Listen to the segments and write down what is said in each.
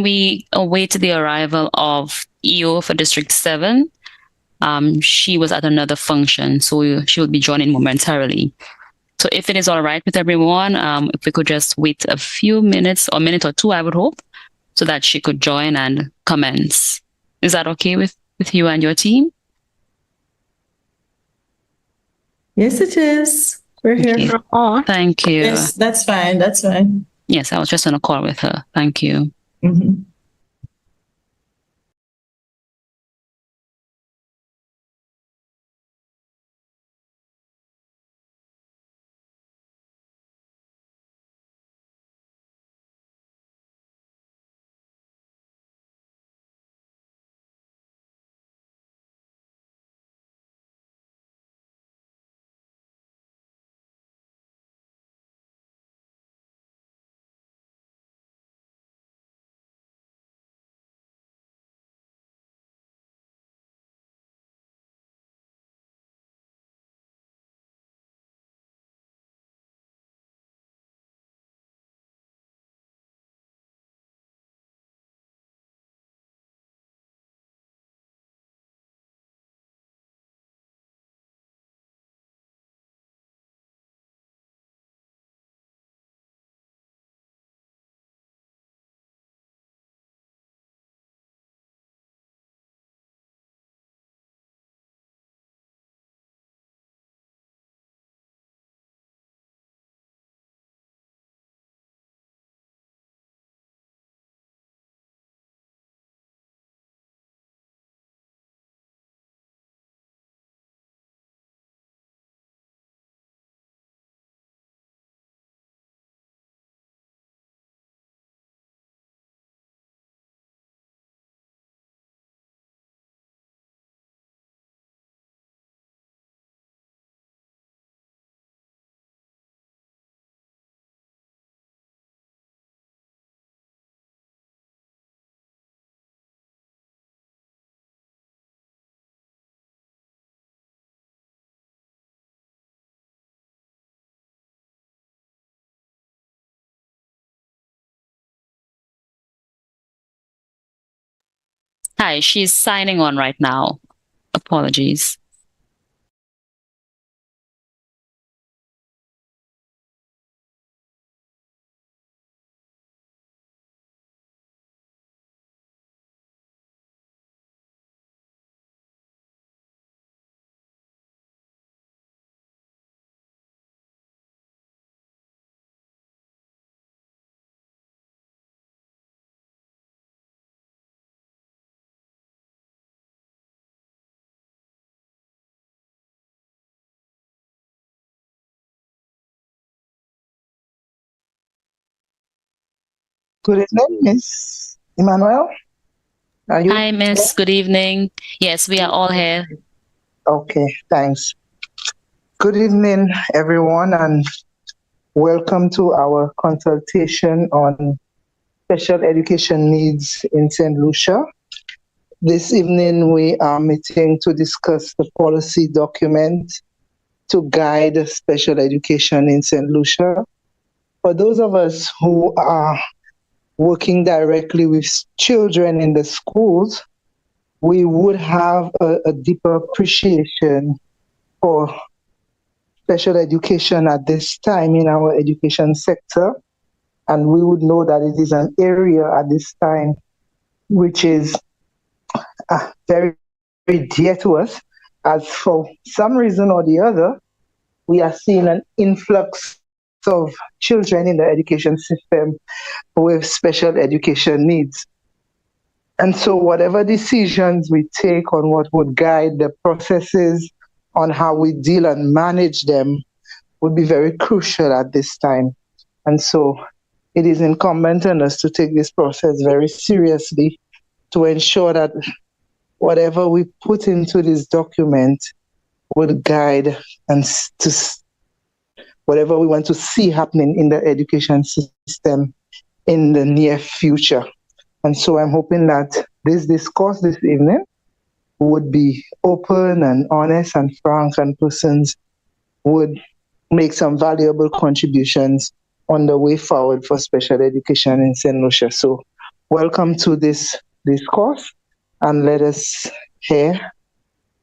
we await the arrival of EO for District 7. She was at another function, so she will be joining momentarily. So if it is all right with everyone, if we could just wait a few minutes, or a minute or two, I would hope, so that she could join and commence. Is that okay with you and your team? Yes, it is. We're Okay. here. Thank you. Yes, that's fine. That's fine. Yes, I was just on a call with her. Thank you. Mhm. Hi, she's signing on right now. Apologies. Good evening, Miss Emmanuel. Are you? Hi, Miss. Good evening. Yes, we are all here. Okay, thanks. Good evening, everyone, and welcome to our consultation on special education needs in St. Lucia. This evening, we are meeting to discuss the policy document to guide special education in St. Lucia. For those of us who are working directly with children in the schools, we would have a deeper appreciation for special education at this time in our education sector. And we would know that it is an area at this time which is very, very dear to us, as for some reason or the other, we are seeing an influx of children in the education system with special education needs. And so whatever decisions we take on what would guide the processes on how we deal and manage them would be very crucial at this time. And so it is incumbent on us to take this process very seriously to ensure that whatever we put into this document would guide and to whatever we want to see happening in the education system in the near future. And so I'm hoping that this discourse this evening would be open and honest and frank, and persons would make some valuable contributions on the way forward for special education in St. Lucia. So welcome to this discourse, and let us hear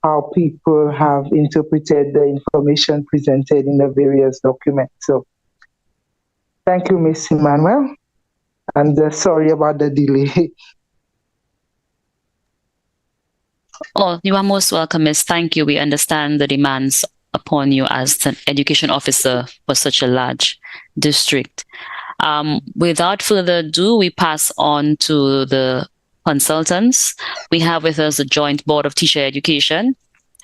how people have interpreted the information presented in the various documents. So thank you, Ms. Emmanuel, and sorry about the delay. Oh, you are most welcome, Miss. Thank you. We understand the demands upon you as an education officer for such a large district. Without further ado, we pass on to the consultants. We have with us the Joint Board of Teacher Education,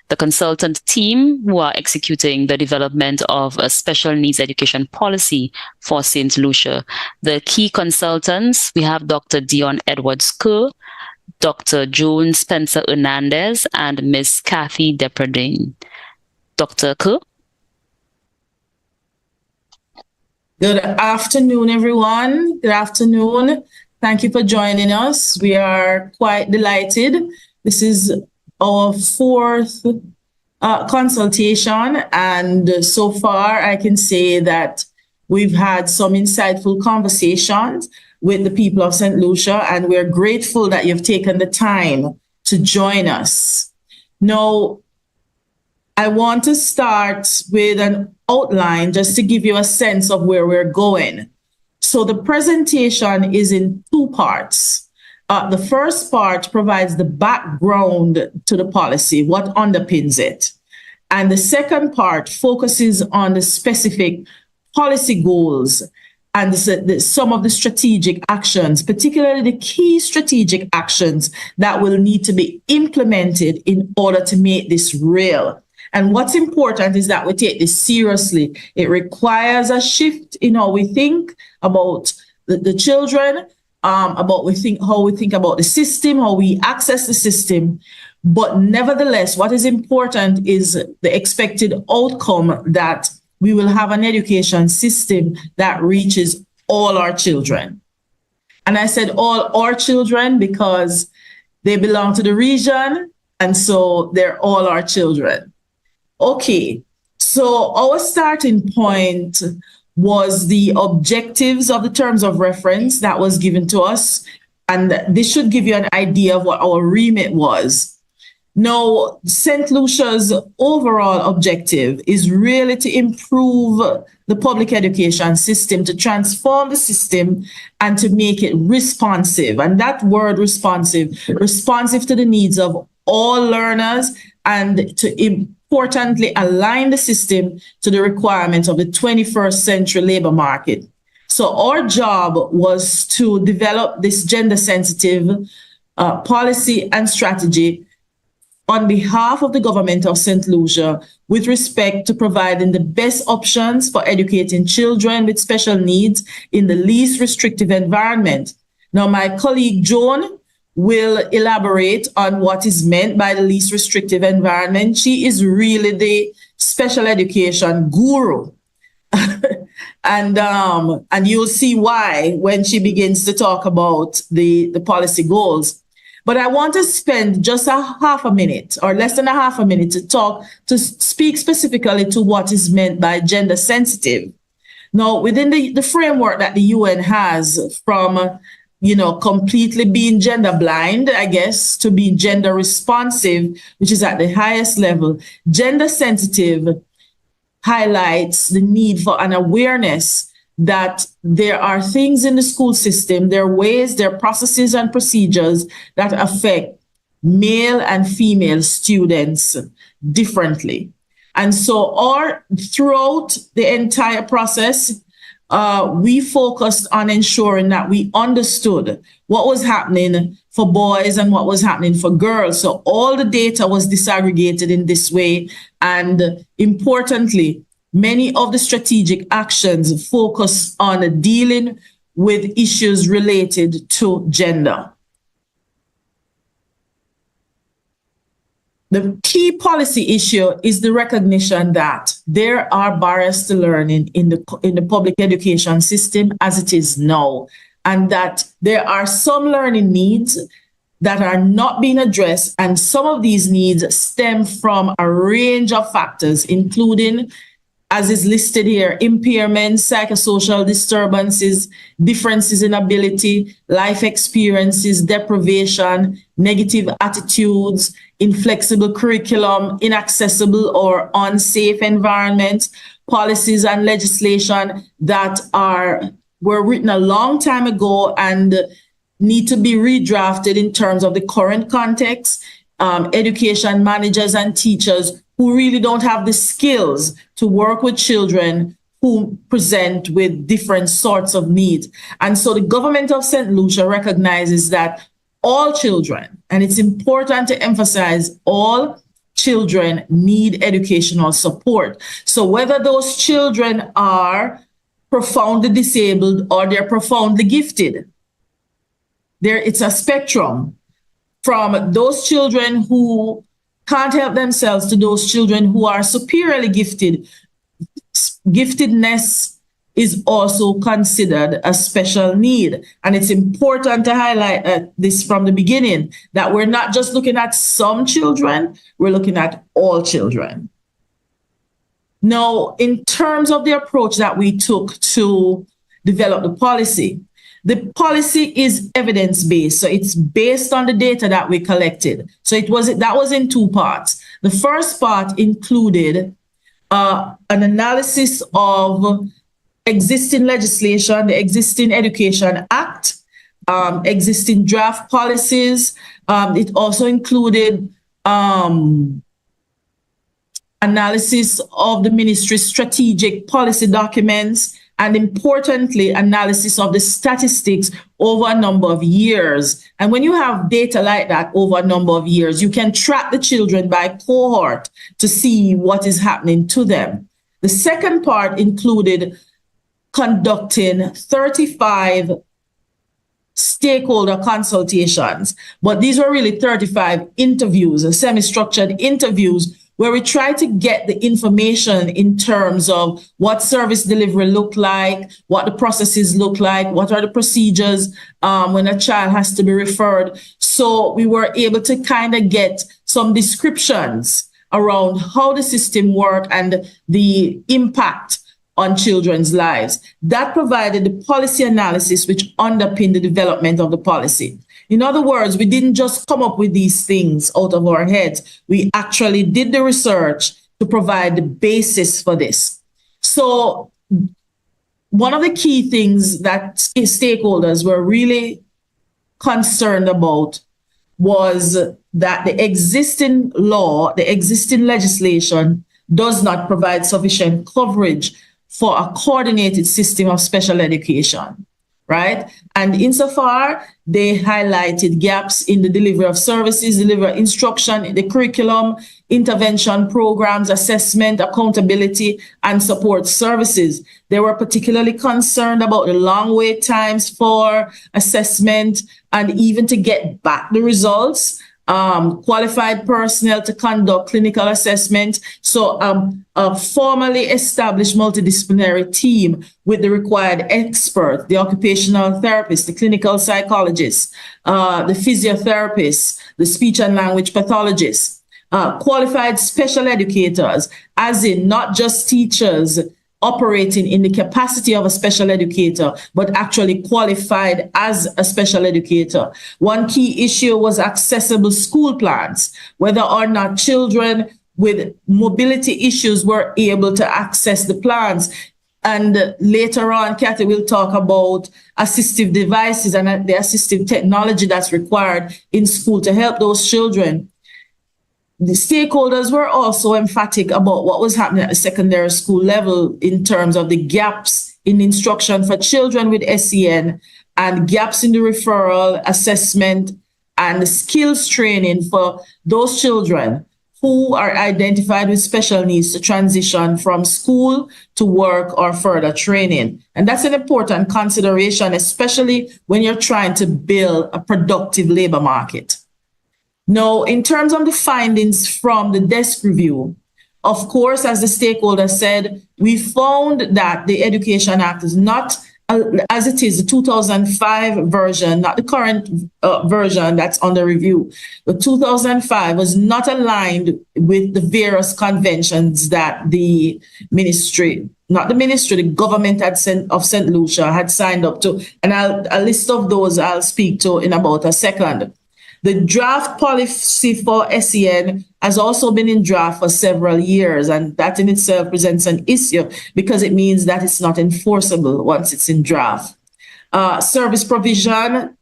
the consultant team who are executing the development of a special needs education policy for St. Lucia. The key consultants, we have Dr. Dion Edwards-Kerr, Dr. June Spencer Hernandez, and Ms. Kathy Depredine. Dr. Kerr? Good afternoon, everyone. Good afternoon. Thank you for joining us. We are quite delighted. This is our fourth consultation, and so far I can say that we've had some insightful conversations with the people of St. Lucia, and we're grateful that you've taken the time to join us. Now, I want to start with an outline just to give you a sense of where we're going. So the presentation is in two parts. The first part provides the background to the policy, what underpins it. And the second part focuses on the specific policy goals and some of the strategic actions, particularly the key strategic actions that will need to be implemented in order to make this real. And what's important is that we take this seriously. It requires a shift in how we think about the children, how we think about the system, how we access the system. But nevertheless, what is important is the expected outcome, that we will have an education system that reaches all our children. And I said all our children because they belong to the region, and so they're all our children. Okay, so our starting point was the objectives of the terms of reference that was given to us, and this should give you an idea of what our remit was. Now, St. Lucia's overall objective is really to improve the public education system, to transform the system and to make it responsive. And that word responsive to the needs of all learners, and to importantly align the system to the requirements of the 21st century labor market. So our job was to develop this gender sensitive policy and strategy on behalf of the government of St. Lucia with respect to providing the best options for educating children with special needs in the least restrictive environment. Now, my colleague Joan will elaborate on what is meant by the least restrictive environment. She is really the special education guru. And you'll see why when she begins to talk about the policy goals. But I want to spend just a half a minute or less than a half a minute to speak specifically to what is meant by gender sensitive. Now, within the framework that the UN has, from completely being gender blind, I guess, to being gender responsive, which is at the highest level, gender sensitive highlights the need for an awareness that there are things in the school system, there are ways, there are processes and procedures that affect male and female students differently. And so throughout the entire process, we focused on ensuring that we understood what was happening for boys and what was happening for girls. So all the data was disaggregated in this way. And importantly, many of the strategic actions focus on dealing with issues related to gender. The key policy issue is the recognition that there are barriers to learning in the public education system as it is now, and that there are some learning needs that are not being addressed, and some of these needs stem from a range of factors, including as is listed here: impairments, psychosocial disturbances, differences in ability, life experiences, deprivation, negative attitudes, inflexible curriculum, inaccessible or unsafe environments, policies and legislation that were written a long time ago and need to be redrafted in terms of the current context. Education managers and teachers who really don't have the skills to work with children who present with different sorts of needs. And so the government of St. Lucia recognizes that all children, and it's important to emphasize, all children need educational support. So whether those children are profoundly disabled or they're profoundly gifted, it's a spectrum from those children who can't help themselves to those children who are superiorly gifted. Giftedness is also considered a special need. And it's important to highlight this from the beginning, that we're not just looking at some children, we're looking at all children. Now, in terms of the approach that we took to develop the policy is evidence-based. So it's based on the data that we collected. So that was in two parts. The first part included an analysis of existing legislation, the existing Education Act, existing draft policies. It also included analysis of the ministry's strategic policy documents, and importantly, analysis of the statistics over a number of years. And when you have data like that over a number of years, you can track the children by cohort to see what is happening to them. The second part included conducting 35 stakeholder consultations, but these were really 35 interviews, semi-structured interviews, where we try to get the information in terms of what service delivery look like, what the processes look like, what are the procedures when a child has to be referred. So we were able to kind of get some descriptions around how the system works and the impact on children's lives. That provided the policy analysis which underpinned the development of the policy. In other words, we didn't just come up with these things out of our heads. We actually did the research to provide the basis for this. So one of the key things that stakeholders were really concerned about was that the existing law, the existing legislation does not provide sufficient coverage for a coordinated system of special education, right? And insofar, they highlighted gaps in the delivery of services, delivery of instruction, the curriculum, intervention programs, assessment, accountability, and support services. They were particularly concerned about the long wait times for assessment and even to get back the results. Qualified personnel to conduct clinical assessment. So a formally established multidisciplinary team with the required experts, the occupational therapist, the clinical psychologist, the physiotherapist, the speech and language pathologist, qualified special educators, as in not just teachers operating in the capacity of a special educator, but actually qualified as a special educator. One key issue was accessible school plans, whether or not children with mobility issues were able to access the plans. And later on, Kathy will talk about assistive devices and the assistive technology that's required in school to help those children. The stakeholders were also emphatic about what was happening at the secondary school level in terms of the gaps in instruction for children with SEN and gaps in the referral, assessment, and the skills training for those children who are identified with special needs to transition from school to work or further training. And that's an important consideration, especially when you're trying to build a productive labor market. Now, in terms of the findings from the desk review, of course, as the stakeholder said, we found that the Education Act is not as it is, the 2005 version, not the current version that's under review. The 2005 was not aligned with the various conventions that the ministry, not the ministry, the government of St. Lucia had signed up to. And a list of those I'll speak to in about a second. The draft policy for SEN has also been in draft for several years, and that in itself presents an issue because it means that it's not enforceable once it's in draft. Service provision,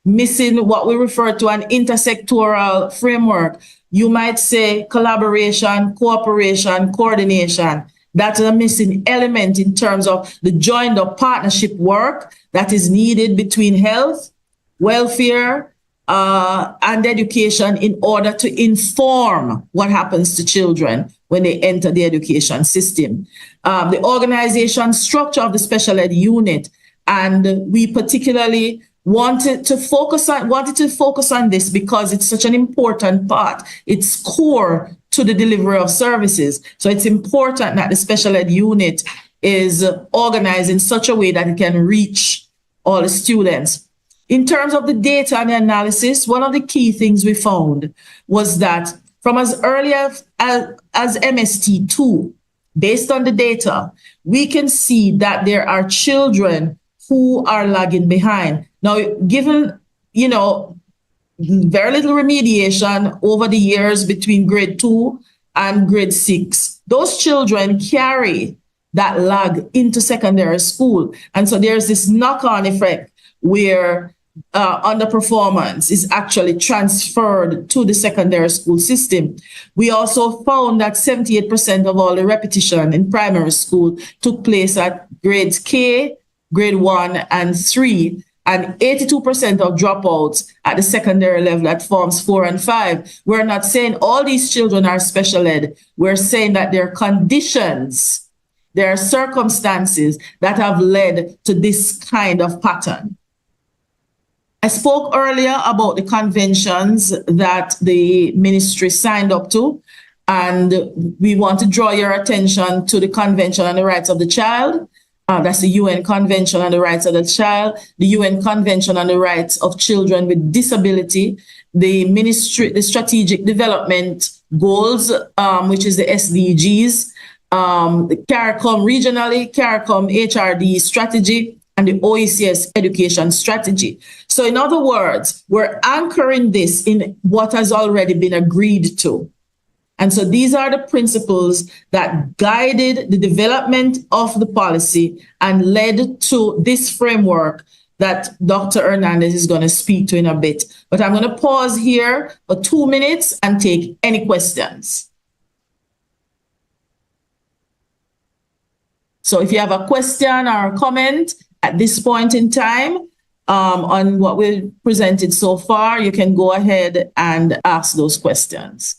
missing what we refer to an intersectoral framework. You might say collaboration, cooperation, coordination. That's a missing element in terms of the joined up partnership work that is needed between health, welfare, and education in order to inform what happens to children when they enter the education system. The organization structure of the special ed unit, and we particularly wanted to focus on this because it's such an important part. It's core to the delivery of services. So it's important that the special ed unit is organized in such a way that it can reach all the students. In terms of the data and the analysis, one of the key things we found was that from as early as MST2, based on the data, we can see that there are children who are lagging behind. Now, given, very little remediation over the years between grade 2 and grade 6, those children carry that lag into secondary school. And so there's this knock-on effect where underperformance is actually transferred to the secondary school system. We also found that 78% of all the repetition in primary school took place at grades K, grade 1 and 3, and 82% of dropouts at the secondary level at forms 4 and 5. We're not saying all these children are special ed. We're saying that there are conditions, there are circumstances that have led to this kind of pattern. I spoke earlier about the conventions that the ministry signed up to, and we want to draw your attention to the Convention on the Rights of the Child. That's the UN Convention on the Rights of the Child, the UN Convention on the Rights of Children with Disability, the Strategic Development Goals, which is the SDGs, the CARICOM regionally, CARICOM HRD strategy, and the OECS education strategy. So in other words, we're anchoring this in what has already been agreed to. And so these are the principles that guided the development of the policy and led to this framework that Dr. Hernandez is going to speak to in a bit. But I'm going to pause here for 2 minutes and take any questions. So if you have a question or a comment at this point in time on what we've presented so far, you can go ahead and ask those questions.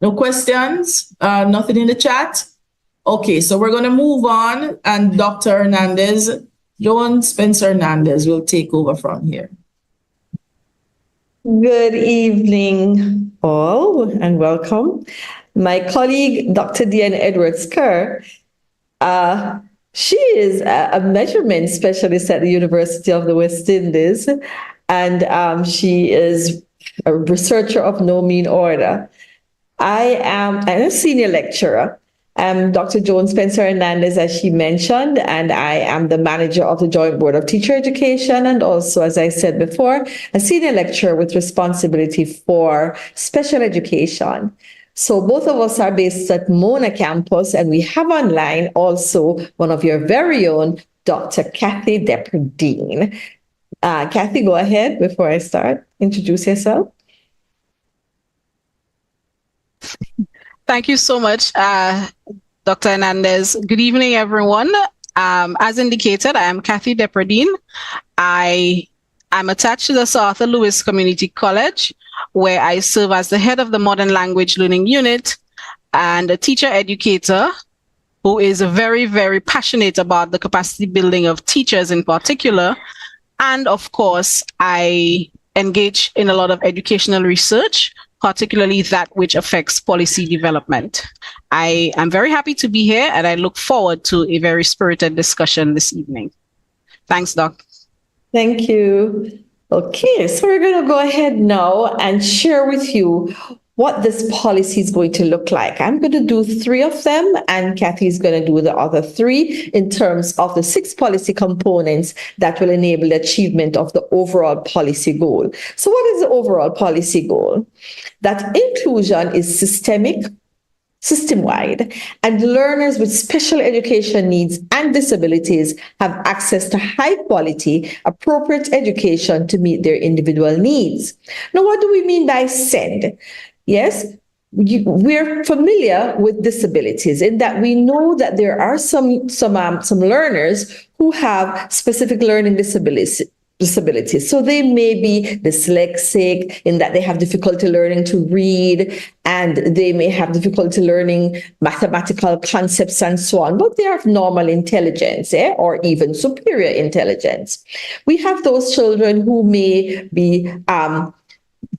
No questions? Nothing in the chat? Okay, so we're going to move on, and Dr. Hernandez, Joan Spencer Hernandez, will take over from here. Good evening, all, and welcome. My colleague, Dr. Diane Edwards-Kerr, she is a measurement specialist at the University of the West Indies, and she is a researcher of no mean order. I'm a senior lecturer. I'm Dr. Joan Spencer Hernandez, as she mentioned, and I am the manager of the Joint Board of Teacher Education, and also, as I said before, a senior lecturer with responsibility for special education. So both of us are based at Mona campus, and we have online also one of your very own, Dr. Kathy Depperdine. Kathy, go ahead before I start. Introduce yourself. Thank you so much, Dr. Hernandez. Good evening, everyone. As indicated, I am Kathy Depperdine. I am attached to the Sir Arthur Lewis Community College, where I serve as the head of the Modern Language Learning Unit and a teacher educator who is very, very passionate about the capacity building of teachers in particular, And of course, I engage in a lot of educational research, particularly that which affects policy development. I am very happy to be here, and I look forward to a very spirited discussion this evening. Thanks, Doc. Thank you. Okay, so we're going to go ahead now and share with you what this policy is going to look like. I'm going to do 3 of them, and Kathy is going to do the other 3 in terms of the 6 policy components that will enable the achievement of the overall policy goal. So what is the overall policy goal? That inclusion is system-wide, and learners with special education needs and disabilities have access to high-quality, appropriate education to meet their individual needs. Now, what do we mean by SEND? Yes, we're familiar with disabilities in that we know that there are some learners who have specific learning disabilities. So they may be dyslexic in that they have difficulty learning to read, and they may have difficulty learning mathematical concepts and so on, but they have normal intelligence, or even superior intelligence. We have those children who may be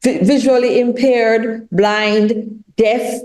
visually impaired, blind, deaf,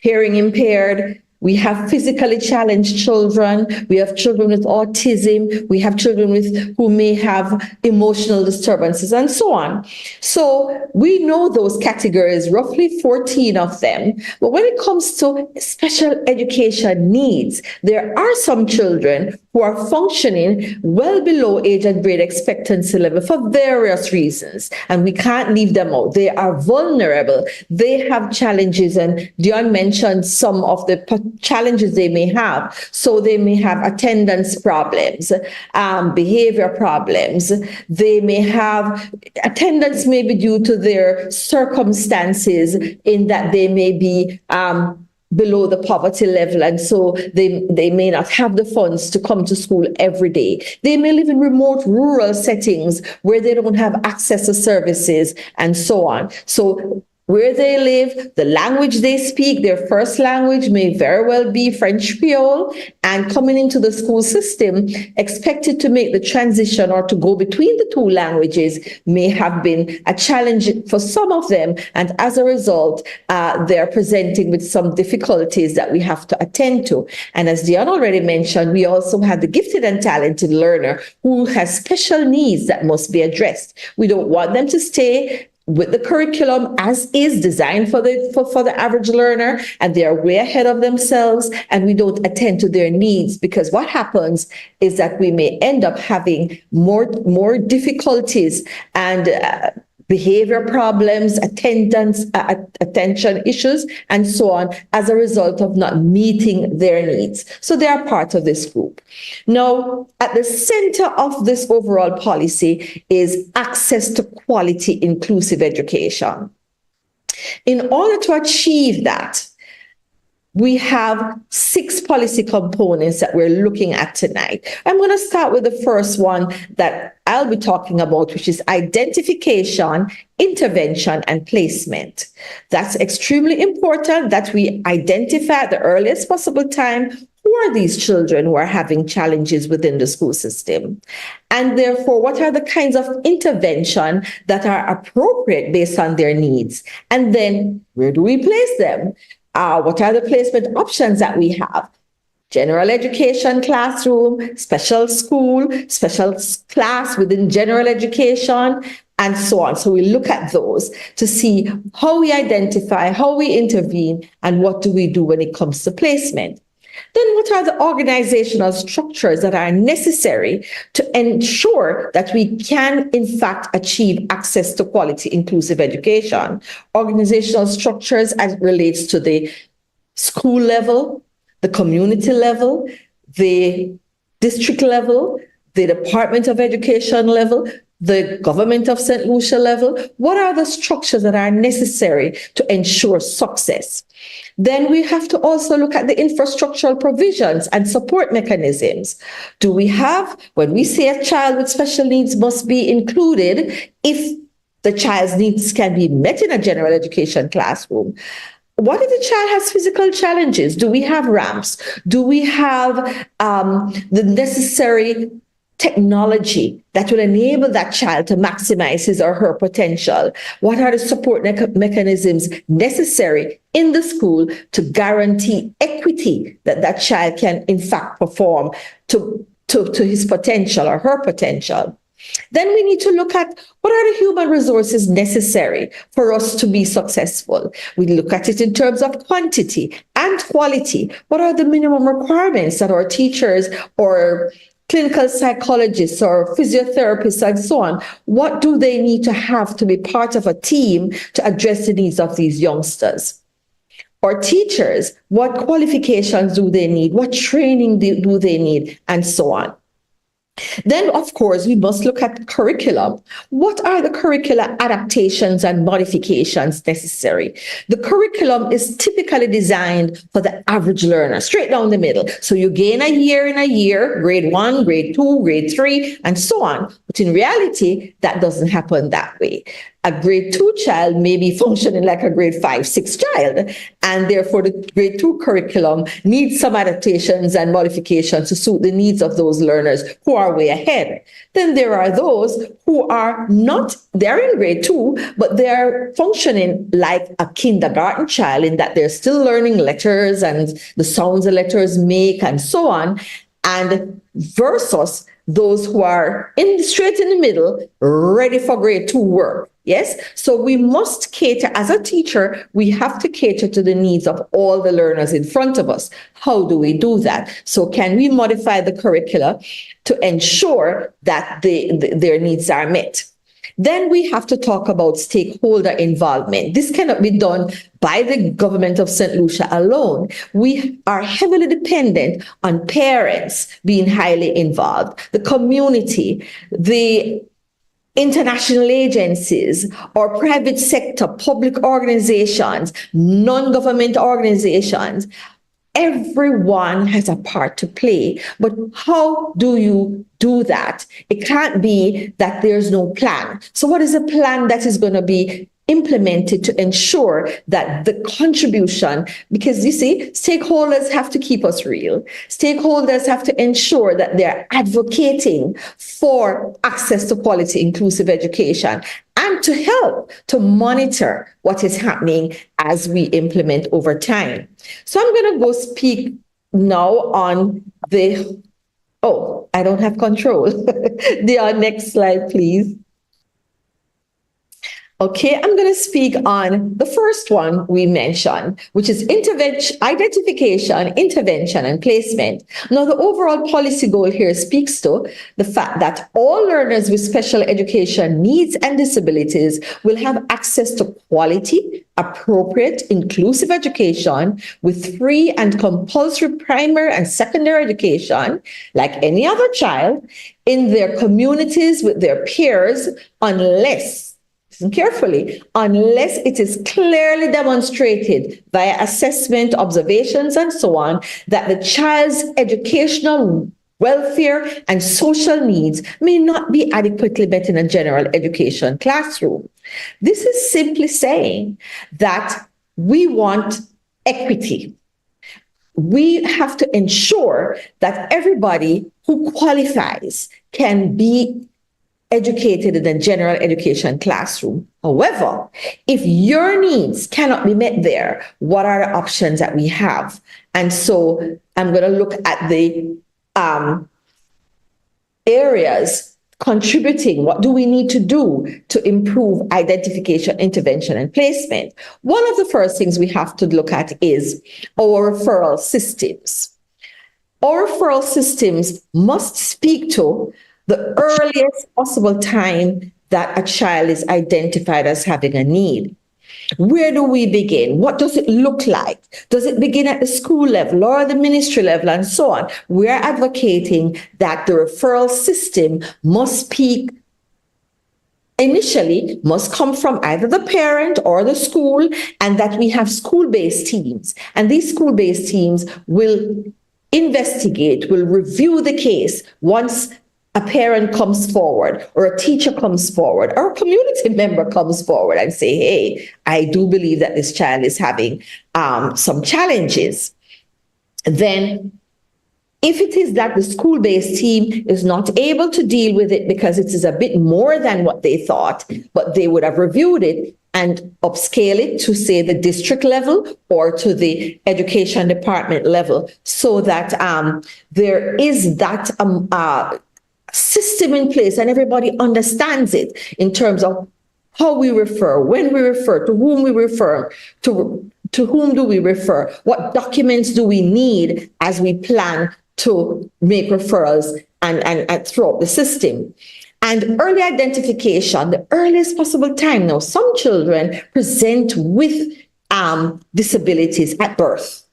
hearing impaired. We have physically challenged children. We have children with autism. We have children who may have emotional disturbances and so on. So we know those categories, roughly 14 of them. But when it comes to special education needs, there are some children who are functioning well below age and grade expectancy level for various reasons, and we can't leave them out. They are vulnerable. They have challenges, and Dion mentioned some of the challenges they may have. So they may have attendance problems, behavior problems. They may have attendance may be due to their circumstances in that they may be below the poverty level, and so they may not have the funds to come to school every day. They may live in remote rural settings where they don't have access to services and so on. So where they live, the language they speak, their first language may very well be French Creole, and coming into the school system, expected to make the transition or to go between the 2 languages may have been a challenge for some of them. And as a result, they're presenting with some difficulties that we have to attend to. And as Dion already mentioned, we also have the gifted and talented learner who has special needs that must be addressed. We don't want them to stay with the curriculum as is designed for the average learner, and they are way ahead of themselves, and we don't attend to their needs, because what happens is that we may end up having more difficulties and behavior problems, attention issues, and so on, as a result of not meeting their needs. So they are part of this group. Now, at the center of this overall policy is access to quality, inclusive education. In order to achieve that, we have 6 policy components that we're looking at tonight. I'm going to start with the first one that I'll be talking about, which is identification, intervention, and placement. That's extremely important that we identify at the earliest possible time who are these children who are having challenges within the school system. And therefore, what are the kinds of intervention that are appropriate based on their needs? And then where do we place them? What are the placement options that we have? General education classroom, special school, special class within general education, and so on. So we look at those to see how we identify, how we intervene, and what do we do when it comes to placement. Then what are the organizational structures that are necessary to ensure that we can, in fact, achieve access to quality inclusive education? Organizational structures as it relates to the school level, the community level, the district level, the Department of Education level, the government of St. Lucia level. What are the structures that are necessary to ensure success? Then we have to also look at the infrastructural provisions and support mechanisms. Do we have, when we say a child with special needs must be included, if the child's needs can be met in a general education classroom? What if the child has physical challenges? Do we have ramps? Do we have the necessary technology that will enable that child to maximize his or her potential? What are the support mechanisms necessary in the school to guarantee equity that that child can in fact perform to his potential or her potential? Then we need to look at what are the human resources necessary for us to be successful. We look at it in terms of quantity and quality. What are the minimum requirements that our teachers or clinical psychologists or physiotherapists and so on, what do they need to have to be part of a team to address the needs of these youngsters? Or teachers, what qualifications do they need? What training do they need? And so on. Then, of course, we must look at curriculum. What are the curricular adaptations and modifications necessary? The curriculum is typically designed for the average learner, straight down the middle. So you gain a year in a year, grade 1, grade 2, grade 3, and so on. But in reality, that doesn't happen that way. A grade 2 child may be functioning like a grade 5, 6 child, and therefore the grade 2 curriculum needs some adaptations and modifications to suit the needs of those learners who are way ahead. Then there are those who are not, they're in grade 2, but they're functioning like a kindergarten child in that they're still learning letters and the sounds the letters make and so on, and versus those who are straight in the middle, ready for grade 2 work. Yes, so we must cater, as a teacher, we have to cater to the needs of all the learners in front of us. How do we do that? So can we modify the curricula to ensure that their needs are met? Then we have to talk about stakeholder involvement. This cannot be done by the government of St. Lucia alone. We are heavily dependent on parents being highly involved, the community, the international agencies or private sector, public organizations, non-government organizations. Everyone has a part to play, but how do you do that? It can't be that there's no plan. So what is a plan that is going to be implemented to ensure that the contribution, because you see, stakeholders have to keep us real. Stakeholders have to ensure that they're advocating for access to quality inclusive education and to help to monitor what is happening as we implement over time. So I'm going to go speak now on I don't have control. The next slide, please. Okay, I'm going to speak on the first one we mentioned, which is identification, intervention, and placement. Now, the overall policy goal here speaks to the fact that all learners with special education needs and disabilities will have access to quality, appropriate, inclusive education with free and compulsory primary and secondary education, like any other child, in their communities with their peers, unless it is clearly demonstrated via assessment, observations, and so on, that the child's educational welfare and social needs may not be adequately met in a general education classroom. This is simply saying that we want equity. We have to ensure that everybody who qualifies can be educated in a general education classroom. However, if your needs cannot be met there, what are the options that we have? And so I'm going to look at the areas contributing. What do we need to do to improve identification, intervention, and placement? One of the first things we have to look at is our referral systems. Our referral systems must speak to the earliest possible time that a child is identified as having a need. Where do we begin? What does it look like? Does it begin at the school level or the ministry level and so on? We're advocating that the referral system must come from either the parent or the school, and that we have school-based teams. And these school-based teams will investigate, will review the case once a parent comes forward or a teacher comes forward or a community member comes forward and say, hey, I do believe that this child is having some challenges. Then If it is that the school-based team is not able to deal with it because it is a bit more than what they thought, but they would have reviewed it and upscale it to, say, the district level or to the education department level, so that there is that system in place and everybody understands it in terms of how we refer, when we refer, to whom we refer, to whom do we refer, what documents do we need as we plan to make referrals and throughout the system. And early identification, the earliest possible time. Now, some children present with disabilities at birth.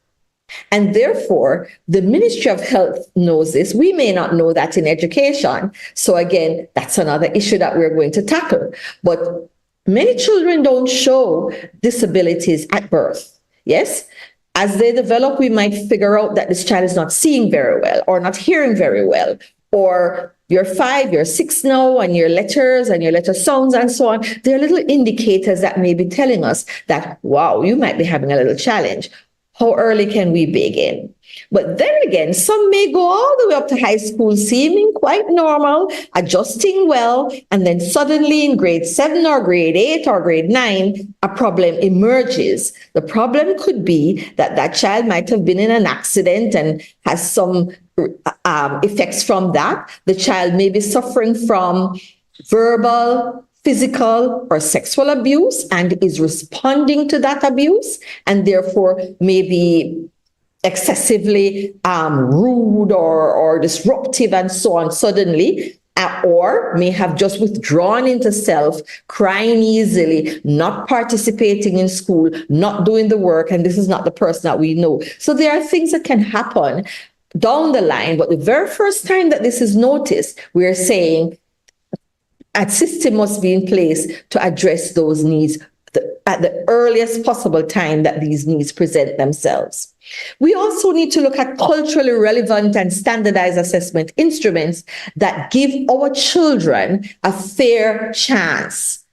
And therefore, the Ministry of Health knows this. We may not know that in education. So again, that's another issue that we're going to tackle. But many children don't show disabilities at birth. Yes? As they develop, we might figure out that this child is not seeing very well or not hearing very well, or you're 5, you're 6 now, and your letters and your letter sounds and so on. They're little indicators that may be telling us that, wow, you might be having a little challenge. How early can we begin? But then again, some may go all the way up to high school, seeming quite normal, adjusting well, and then suddenly in grade 7 or grade 8 or grade 9, a problem emerges. The problem could be that that child might have been in an accident and has some effects from that. The child may be suffering from verbal, physical, or sexual abuse and is responding to that abuse, and therefore may be excessively rude or disruptive and so on suddenly, or may have just withdrawn into self, crying easily, not participating in school, not doing the work, and this is not the person that we know. So there are things that can happen down the line, but the very first time that this is noticed, we're saying a system must be in place to address those needs at the earliest possible time that these needs present themselves. We also need to look at culturally relevant and standardized assessment instruments that give our children a fair chance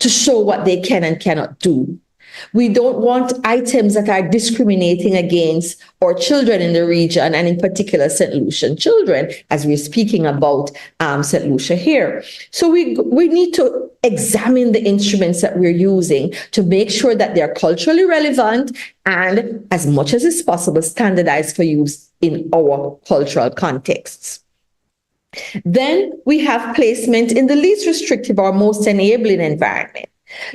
to show what they can and cannot do. We don't want items that are discriminating against our children in the region, and in particular St. Lucian children, as we're speaking about St. Lucia here. So we need to examine the instruments that we're using to make sure that they're culturally relevant and, as much as is possible, standardized for use in our cultural contexts. Then we have placement in the least restrictive or most enabling environment.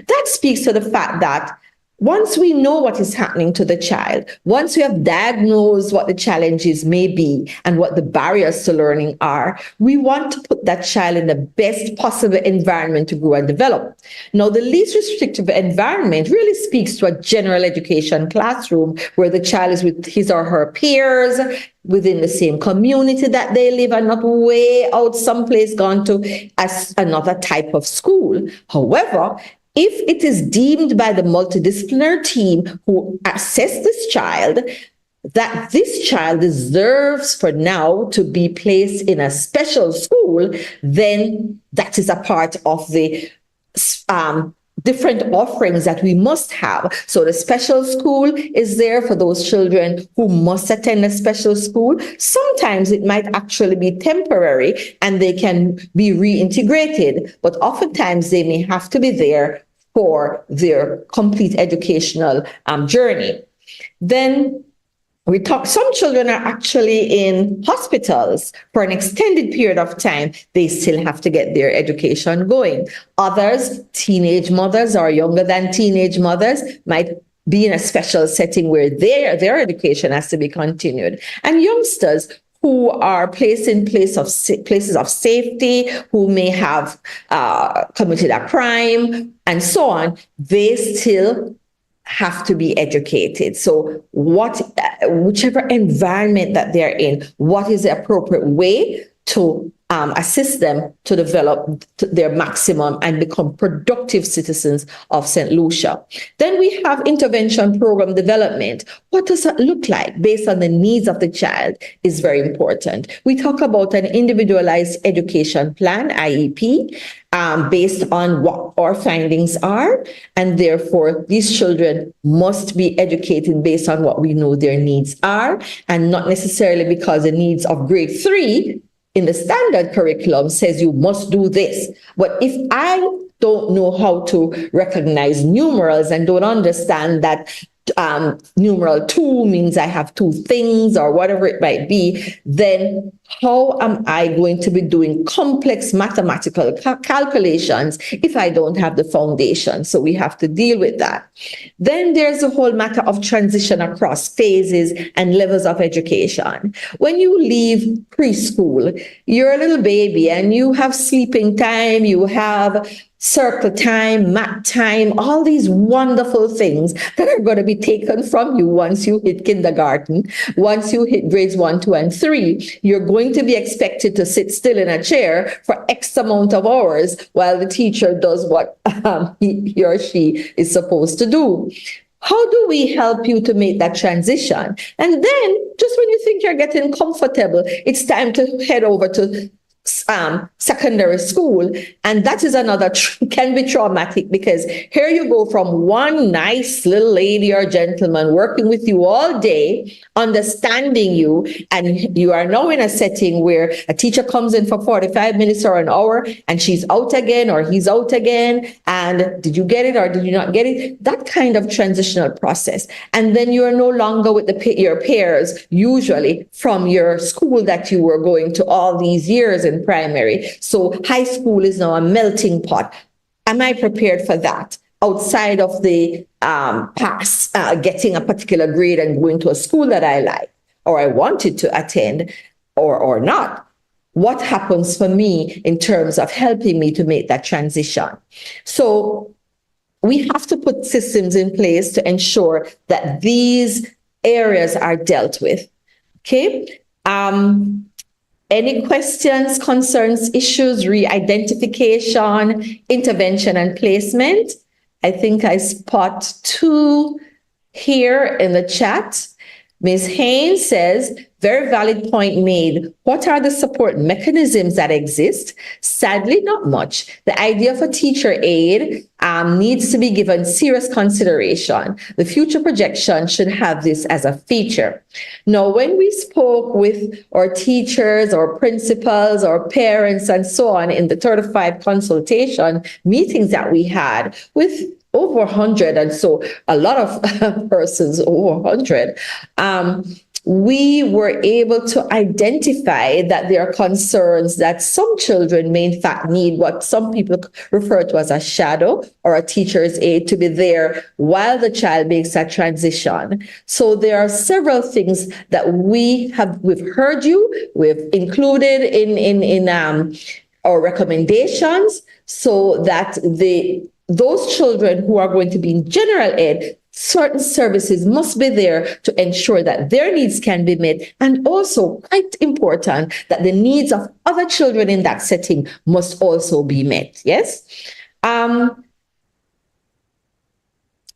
That speaks to the fact that once we know what is happening to the child, once we have diagnosed what the challenges may be and what the barriers to learning are, we want to put that child in the best possible environment to grow and develop. Now, the least restrictive environment really speaks to a general education classroom where the child is with his or her peers, within the same community that they live, and not way out someplace gone to as another type of school. However, if it is deemed by the multidisciplinary team who assess this child that this child deserves for now to be placed in a special school, then that is a part of the different offerings that we must have. So the special school is there for those children who must attend a special school. Sometimes it might actually be temporary and they can be reintegrated, but oftentimes they may have to be there for their complete educational journey. Then some children are actually in hospitals for an extended period of time. They still have to get their education going. Others, teenage mothers or younger than teenage mothers, might be in a special setting where their education has to be continued. And youngsters who are placed in places of safety, who may have committed a crime and so on, they still have to be educated. So whichever environment that they're in, what is the appropriate way to assist them to develop their maximum and become productive citizens of St. Lucia. Then we have intervention program development. What does that look like based on the needs of the child is very important. We talk about an individualized education plan, IEP, based on what our findings are. And therefore, these children must be educated based on what we know their needs are, and not necessarily because the needs of grade 3 in the standard curriculum says you must do this. But if I don't know how to recognize numerals and don't understand that numeral 2 means I have 2 things or whatever it might be, then how am I going to be doing complex mathematical calculations if I don't have the foundation? So we have to deal with that. Then there's the whole matter of transition across phases and levels of education. When you leave preschool, you're a little baby and you have sleeping time, you have circle time, math time, all these wonderful things that are going to be taken from you once you hit kindergarten. Once you hit grades 1, 2, and 3, you're going to be expected to sit still in a chair for X amount of hours while the teacher does what he or she is supposed to do. How do we help you to make that transition? And then just when you think you're getting comfortable, it's time to head over to secondary school, and that is another can be traumatic, because here you go from one nice little lady or gentleman working with you all day, understanding you, and you are now in a setting where a teacher comes in for 45 minutes or an hour and she's out again or he's out again, and did you get it or did you not get it? That kind of transitional process. And then you're no longer with your peers, usually from your school that you were going to all these years in primary. So high school is now a melting pot. Am I prepared for that? Outside of the getting a particular grade and going to a school that I like or I wanted to attend or not? What happens for me in terms of helping me to make that transition? So we have to put systems in place to ensure that these areas are dealt with. Okay. Any questions, concerns, issues, re-identification, intervention, and placement? I think I spot 2 here in the chat. Ms. Haynes says, very valid point made. What are the support mechanisms that exist? Sadly, not much. The idea of a teacher aide needs to be given serious consideration. The future projection should have this as a feature. Now, when we spoke with our teachers or principals or parents and so on in the 35 consultation meetings that we had with over 100, and so a lot of persons, over 100, we were able to identify that there are concerns that some children may in fact need what some people refer to as a shadow or a teacher's aide to be there while the child makes that transition. So there are several things that we've heard you, we've included in our recommendations, so that those children who are going to be in general ed, certain services must be there to ensure that their needs can be met, and also, quite important, that the needs of other children in that setting must also be met. Yes? I'm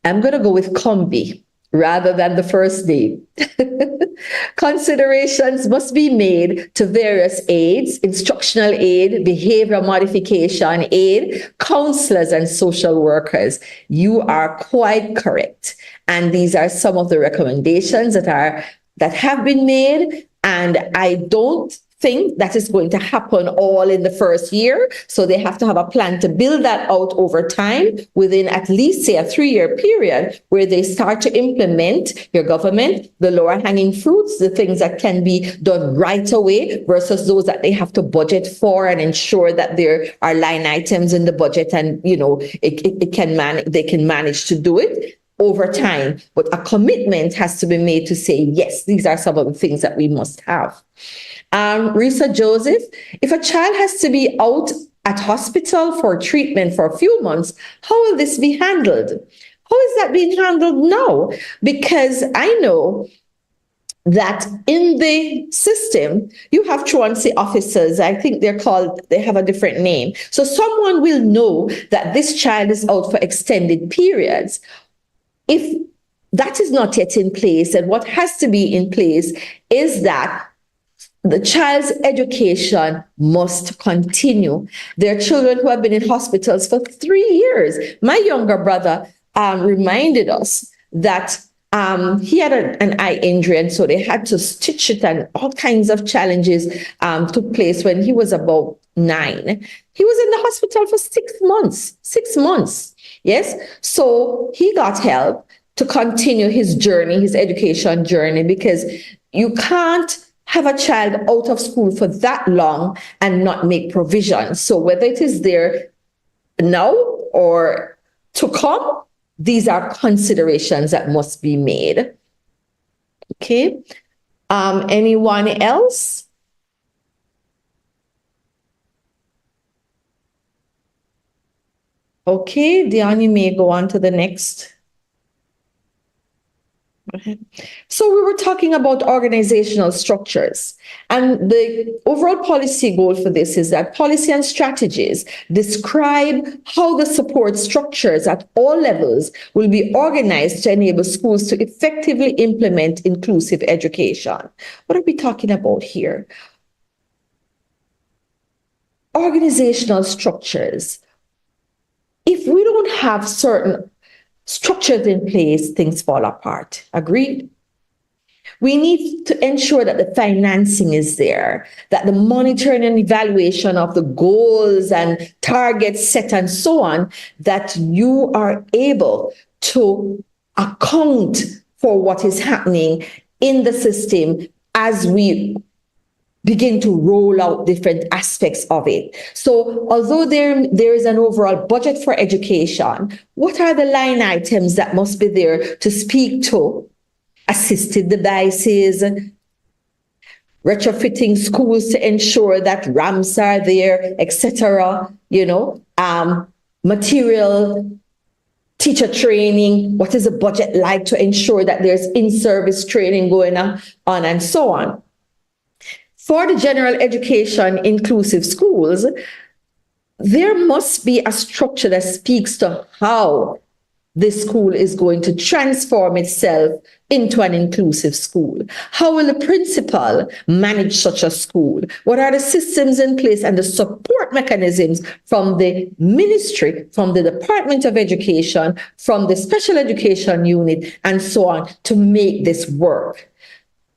going to go with COMBI rather than the first name. Considerations must be made to various aides, instructional aid, behavior modification aid, counselors, and social workers. You are quite correct. And these are some of the recommendations that have been made. And I don't think that is going to happen all in the first year. So they have to have a plan to build that out over time within at least, say, a 3-year period where they start to implement your government, the lower hanging fruits, the things that can be done right away versus those that they have to budget for and ensure that there are line items in the budget and, they can manage to do it over time. But a commitment has to be made to say, yes, these are some of the things that we must have. Risa Joseph, if a child has to be out at hospital for treatment for a few months, how will this be handled? How is that being handled now? Because I know that in the system, you have truancy officers. I think they have a different name. So someone will know that this child is out for extended periods. If that is not yet in place, and what has to be in place is that the child's education must continue. There are children who have been in hospitals for 3 years. My younger brother reminded us that he had an eye injury, and so they had to stitch it, and all kinds of challenges took place when he was about 9. He was in the hospital for 6 months. 6 months. Yes. So he got help to continue his journey, his education journey, because you can't have a child out of school for that long and not make provisions. So whether it is there now or to come, these are considerations that must be made. Okay. Anyone else? Okay, Dion, you may go on to the next. So we were talking about organizational structures, and the overall policy goal for this is that policy and strategies describe how the support structures at all levels will be organized to enable schools to effectively implement inclusive education. What are we talking about here? Organizational structures. If we don't have certain structures in place, things fall apart. Agreed? We need to ensure that the financing is there, that the monitoring and evaluation of the goals and targets set and so on, that you are able to account for what is happening in the system as we begin to roll out different aspects of it. So although there is an overall budget for education, what are the line items that must be there to speak to assisted devices, retrofitting schools to ensure that ramps are there, etc., material, teacher training, what is the budget like to ensure that there's in-service training going on and so on. For the general education inclusive schools, there must be a structure that speaks to how this school is going to transform itself into an inclusive school. How will the principal manage such a school? What are the systems in place and the support mechanisms from the ministry, from the Department of Education, from the special education unit, and so on to make this work?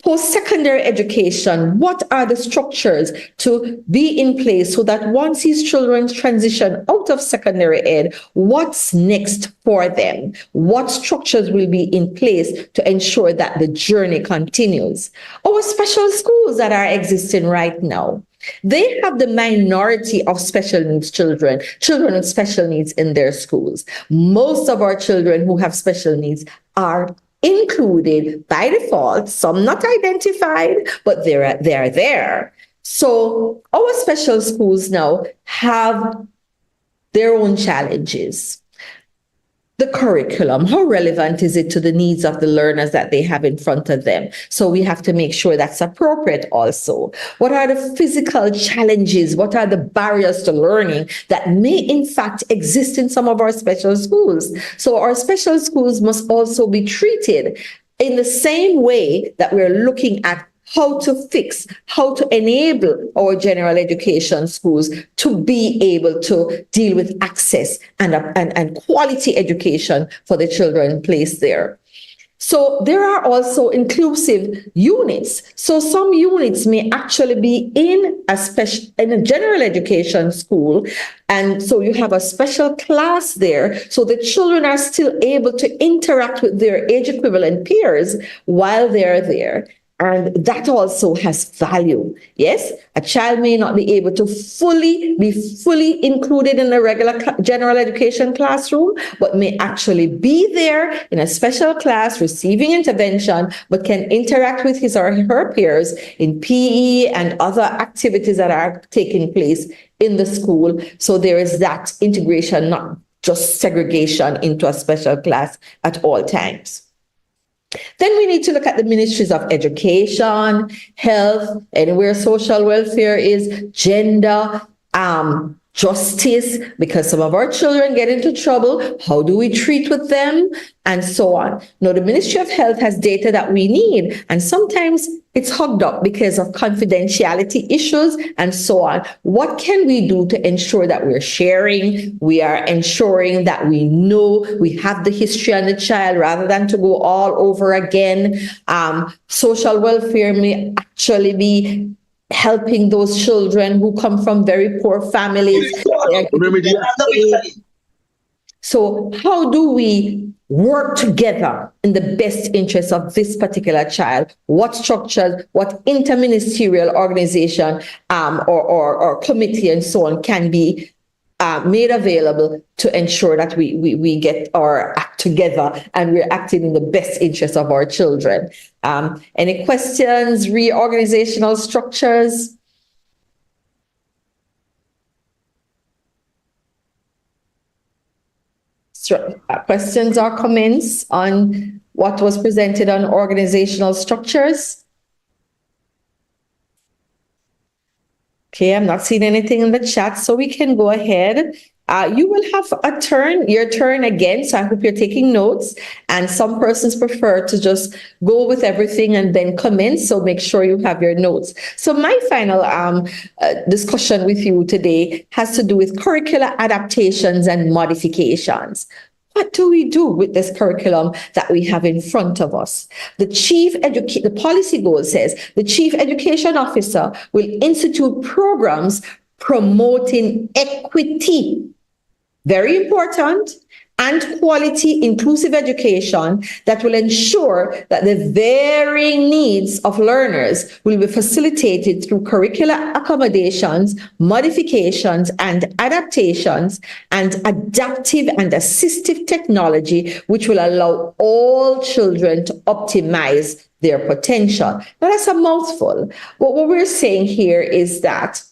Post-secondary education, what are the structures to be in place so that once these children transition out of secondary ed, what's next for them? What structures will be in place to ensure that the journey continues? Our special schools that are existing right now, they have the minority of special needs children with special needs in their schools. Most of our children who have special needs are included by default, some not identified, but they're there. So our special schools now have their own challenges. The curriculum, how relevant is it to the needs of the learners that they have in front of them? So we have to make sure that's appropriate also. What are the physical challenges? What are the barriers to learning that may in fact exist in some of our special schools? So our special schools must also be treated in the same way that we're looking at how to fix, how to enable our general education schools to be able to deal with access and quality education for the children placed there. So there are also inclusive units. So some units may actually be in a general education school. And so you have a special class there. So the children are still able to interact with their age equivalent peers while they're there. And that also has value. Yes, a child may not be able to be fully included in a regular general education classroom, but may actually be there in a special class receiving intervention, but can interact with his or her peers in PE and other activities that are taking place in the school. So there is that integration, not just segregation into a special class at all times. Then we need to look at the ministries of education, health, and where social welfare is, gender, justice, because some of our children get into trouble. How do we treat with them? And so on. Now, the Ministry of Health has data that we need, and sometimes it's hugged up because of confidentiality issues and so on. What can we do to ensure that we're sharing? We are ensuring that we know we have the history on the child rather than to go all over again. Social welfare may actually be helping those children who come from very poor families. So how do we work together in the best interest of this particular child? What structures, what interministerial organization or committee and so on can be made available to ensure that we get our act together and we're acting in the best interest of our children? Any questions, reorganizational structures? Questions or comments on what was presented on organizational structures? Okay, I'm not seeing anything in the chat, so we can go ahead. You will have your turn again, so I hope you're taking notes. And some persons prefer to just go with everything and then comment, so make sure you have your notes. So my final discussion with you today has to do with curricular adaptations and modifications. What do we do with this curriculum that we have in front of us? The policy goal says the chief education officer will institute programs promoting equity, very important, and quality inclusive education that will ensure that the varying needs of learners will be facilitated through curricular accommodations, modifications, and adaptations, and adaptive and assistive technology, which will allow all children to optimize their potential. Now, that's a mouthful. What we're saying here is that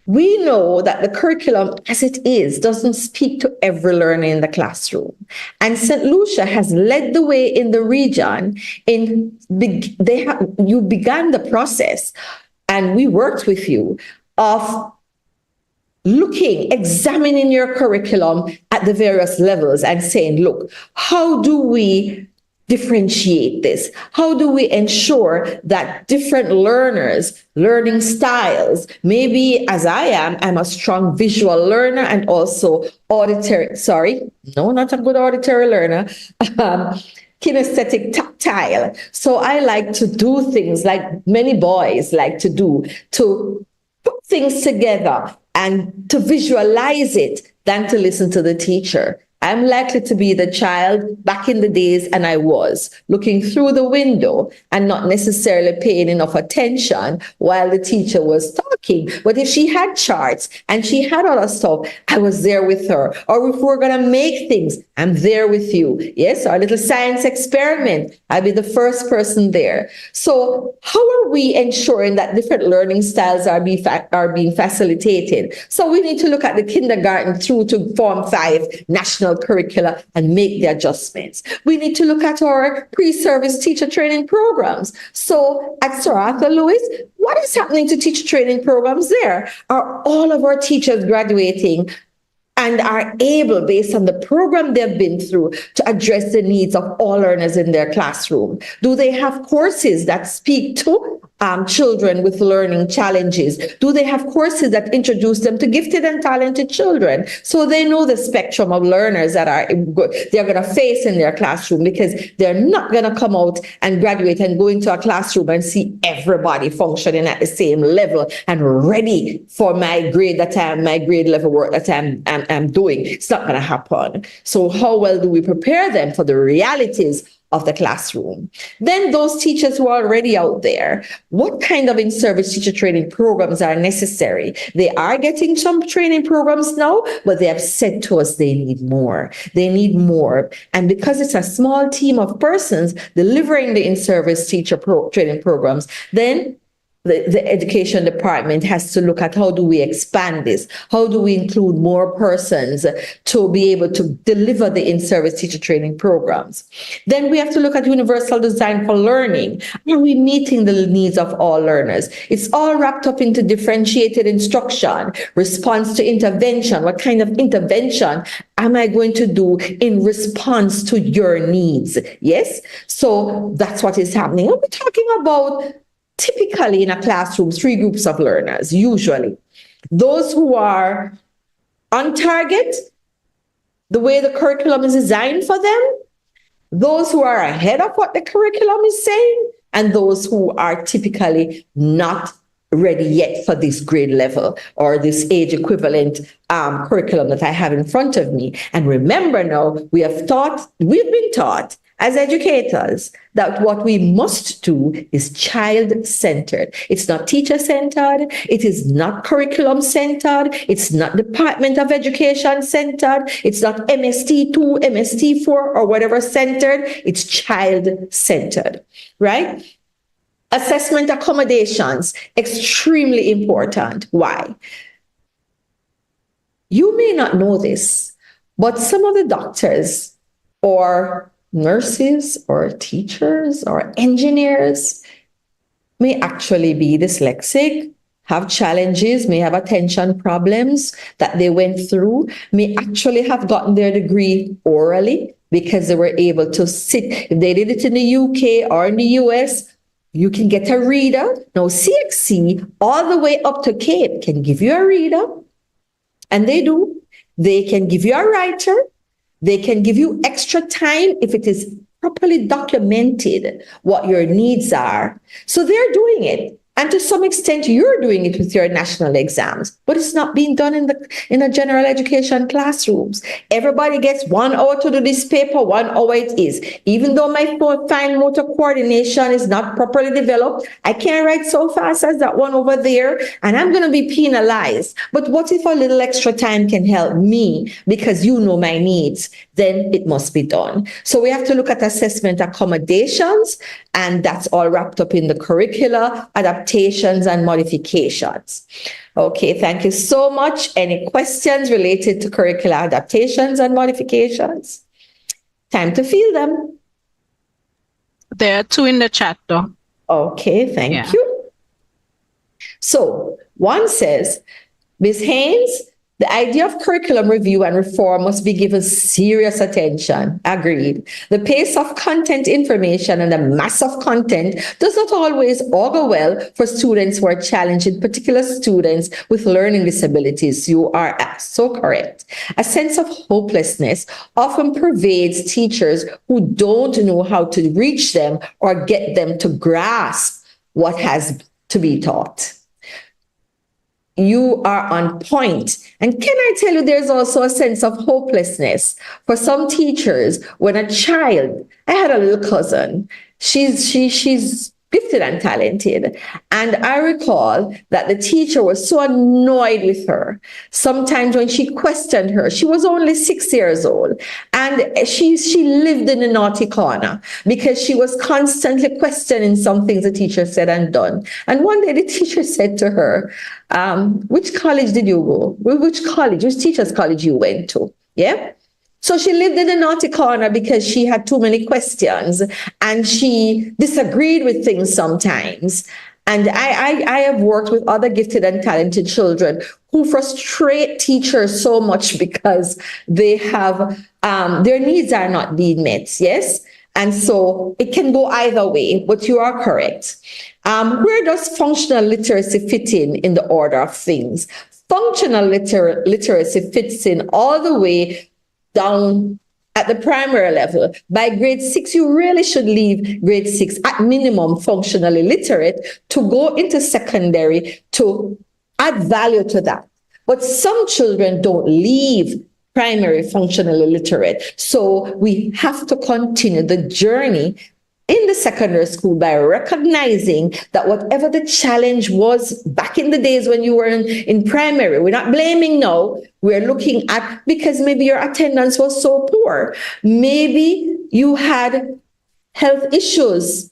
we know that the curriculum as it is doesn't speak to every learner in the classroom. And St. Lucia has led the way in the region. You began the process, and we worked with you, of examining your curriculum at the various levels and saying, look, how do we differentiate this? How do we ensure that different learners, learning styles, maybe as I'm a strong visual learner and also not a good auditory learner, kinesthetic tactile. So I like to do things like many boys like to do, to put things together and to visualize it than to listen to the teacher. I'm likely to be the child back in the days, and I was looking through the window and not necessarily paying enough attention while the teacher was talking. But if she had charts and she had other stuff, I was there with her. Or if we're going to make things, I'm there with you. Yes, our little science experiment, I'll be the first person there. So how are we ensuring that different learning styles are being facilitated? So we need to look at the kindergarten through to Form 5 national curricula and make the adjustments. We need to look at our pre-service teacher training programs. So at Sir Arthur Lewis, what is happening to teacher training programs there? Are all of our teachers graduating and are able, based on the program they've been through, to address the needs of all learners in their classroom? Do they have courses that speak to children with learning challenges? Do they have courses that introduce them to gifted and talented children so they know the spectrum of learners that they're going to face in their classroom? Because they're not going to come out and graduate and go into a classroom and see everybody functioning at the same level and ready for my grade level work that I'm doing. It's not going to happen. So how well do we prepare them for the realities of the classroom? Then those teachers who are already out there, what kind of in-service teacher training programs are necessary? They are getting some training programs now, but they have said to us they need more. They need more. And because it's a small team of persons delivering the in-service teacher training programs, then the education department has to look at how do we expand this? How do we include more persons to be able to deliver the in-service teacher training programs? Then we have to look at universal design for learning. Are we meeting the needs of all learners? It's all wrapped up into differentiated instruction, response to intervention. What kind of intervention am I going to do in response to your needs? Yes? So that's what is happening. And we're talking about typically in a classroom, 3 groups of learners, usually. Those who are on target, the way the curriculum is designed for them, those who are ahead of what the curriculum is saying, and those who are typically not ready yet for this grade level or this age equivalent curriculum that I have in front of me. And remember now, we've been taught as educators that what we must do is child-centered. It's not teacher-centered. It is not curriculum-centered. It's not Department of Education-centered. It's not MST2, MST4, or whatever centered. It's child-centered, right? Assessment accommodations, extremely important. Why? You may not know this, but some of the doctors or nurses or teachers or engineers may actually be dyslexic, have challenges, may have attention problems that they went through, may actually have gotten their degree orally because they were able to sit. If they did it in the UK or in the US, you can get a reader. Now, CXC all the way up to CAPE can give you a reader, and they do. They can give you a writer. They can give you extra time if it is properly documented what your needs are. So they're doing it. And to some extent, you're doing it with your national exams, but it's not being done in the general education classrooms. Everybody gets 1 hour to do this paper, 1 hour it is. Even though my fine motor coordination is not properly developed, I can't write so fast as that one over there, and I'm going to be penalized. But what if a little extra time can help me because you know my needs? Then it must be done. So we have to look at assessment accommodations, and that's all wrapped up in the curricula, adaptations and modifications. Okay, thank you so much. Any questions related to curricular adaptations and modifications? Time to field them. There are 2 in the chat, though. Okay, thank you. So one says, Ms. Haynes, the idea of curriculum review and reform must be given serious attention. Agreed. The pace of content information and the mass of content does not always augur well for students who are challenged, in particular students with learning disabilities. You are so correct. A sense of hopelessness often pervades teachers who don't know how to reach them or get them to grasp what has to be taught. You are on point. And can I tell you, there's also a sense of hopelessness for some teachers when a child, I had a little cousin, she's gifted and talented. And I recall that the teacher was so annoyed with her. Sometimes when she questioned her, she was only 6 years old. And she lived in a naughty corner because she was constantly questioning some things the teacher said and done. And one day the teacher said to her, which college did you go? Which teacher's college you went to? Yeah. So she lived in a naughty corner because she had too many questions and she disagreed with things sometimes. And I have worked with other gifted and talented children who frustrate teachers so much because they have, their needs are not being met. Yes. And so it can go either way, but you are correct. Where does functional literacy fit in the order of things? Functional literacy fits in all the way down at the primary level. By grade 6, you really should leave grade 6 at minimum functionally literate to go into secondary to add value to that. But some children don't leave primary functionally literate. So we have to continue the journey in the secondary school by recognizing that whatever the challenge was back in the days when you were in primary, we're not blaming now, we're looking at because maybe your attendance was so poor. Maybe you had health issues.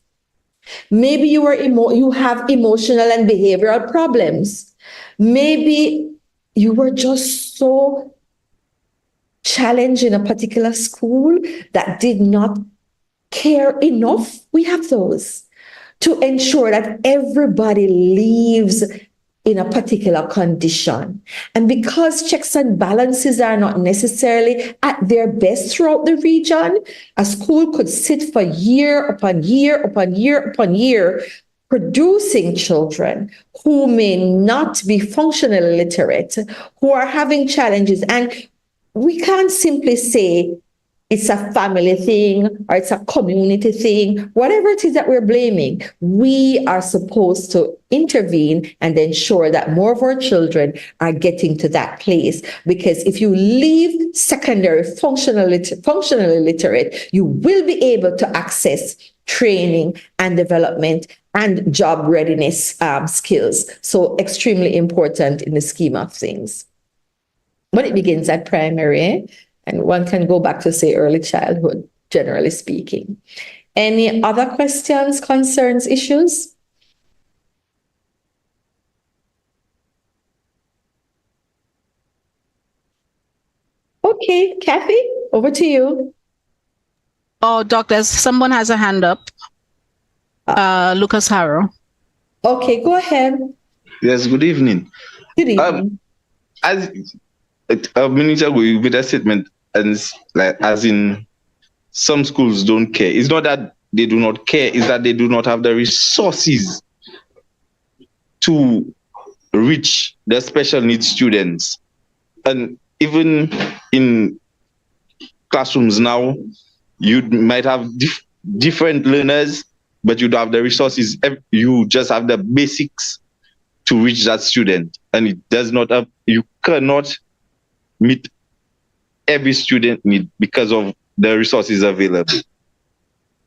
Maybe you have emotional and behavioral problems. Maybe you were just so challenged in a particular school that did not care enough. We have those to ensure that everybody leaves in a particular condition. And because checks and balances are not necessarily at their best throughout the region, a school could sit for year upon year upon year upon year producing children who may not be functionally literate, who are having challenges. And we can't simply say it's a family thing or it's a community thing, whatever it is that we're blaming. We are supposed to intervene and ensure that more of our children are getting to that place. Because if you leave secondary functionally literate, you will be able to access training and development and job readiness skills. So extremely important in the scheme of things. But it begins at primary, and one can go back to, say, early childhood, generally speaking. Any other questions, concerns, issues? Okay, Kathy, over to you. Oh, doctors, someone has a hand up. Lucas Harrow. Okay, go ahead. Yes, good evening. Good evening. As a minute ago, you made a statement, and like, as in some schools don't care. It's not that they do not care, it's that they do not have the resources to reach the special needs students. And even in classrooms now, you might have different learners, but you don't have the resources. You just have the basics to reach that student. And it does not have, you cannot meet every student need because of the resources available.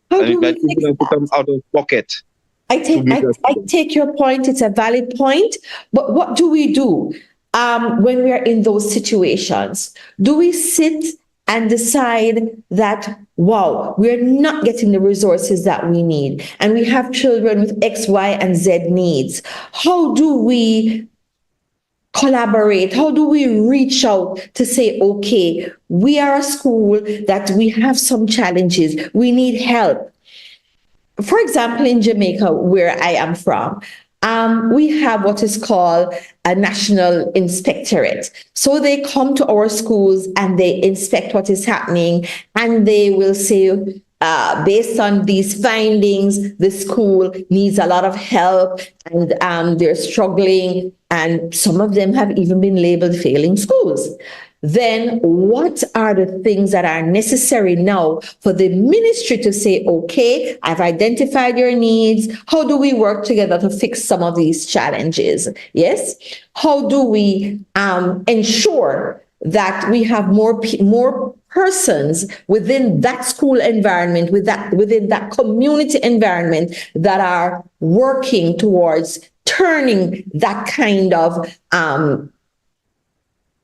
How And do it we might fix even come out of pocket. I take your point. It's a valid point. But what do we do when we are in those situations? Do we sit and decide that, wow, we're not getting the resources that we need, and we have children with X, Y, and Z needs? How do we collaborate? How do we reach out to say, okay, we are a school that we have some challenges, we need help? For example, in Jamaica, where I am from, we have what is called a national inspectorate. So they come to our schools and they inspect what is happening, and they will say, based on these findings, the school needs a lot of help, and they're struggling, and some of them have even been labeled failing schools. Then what are the things that are necessary now for the ministry to say, okay, I've identified your needs. How do we work together to fix some of these challenges? Yes. How do we ensure that we have more persons within that school environment, within that community environment, that are working towards turning that kind of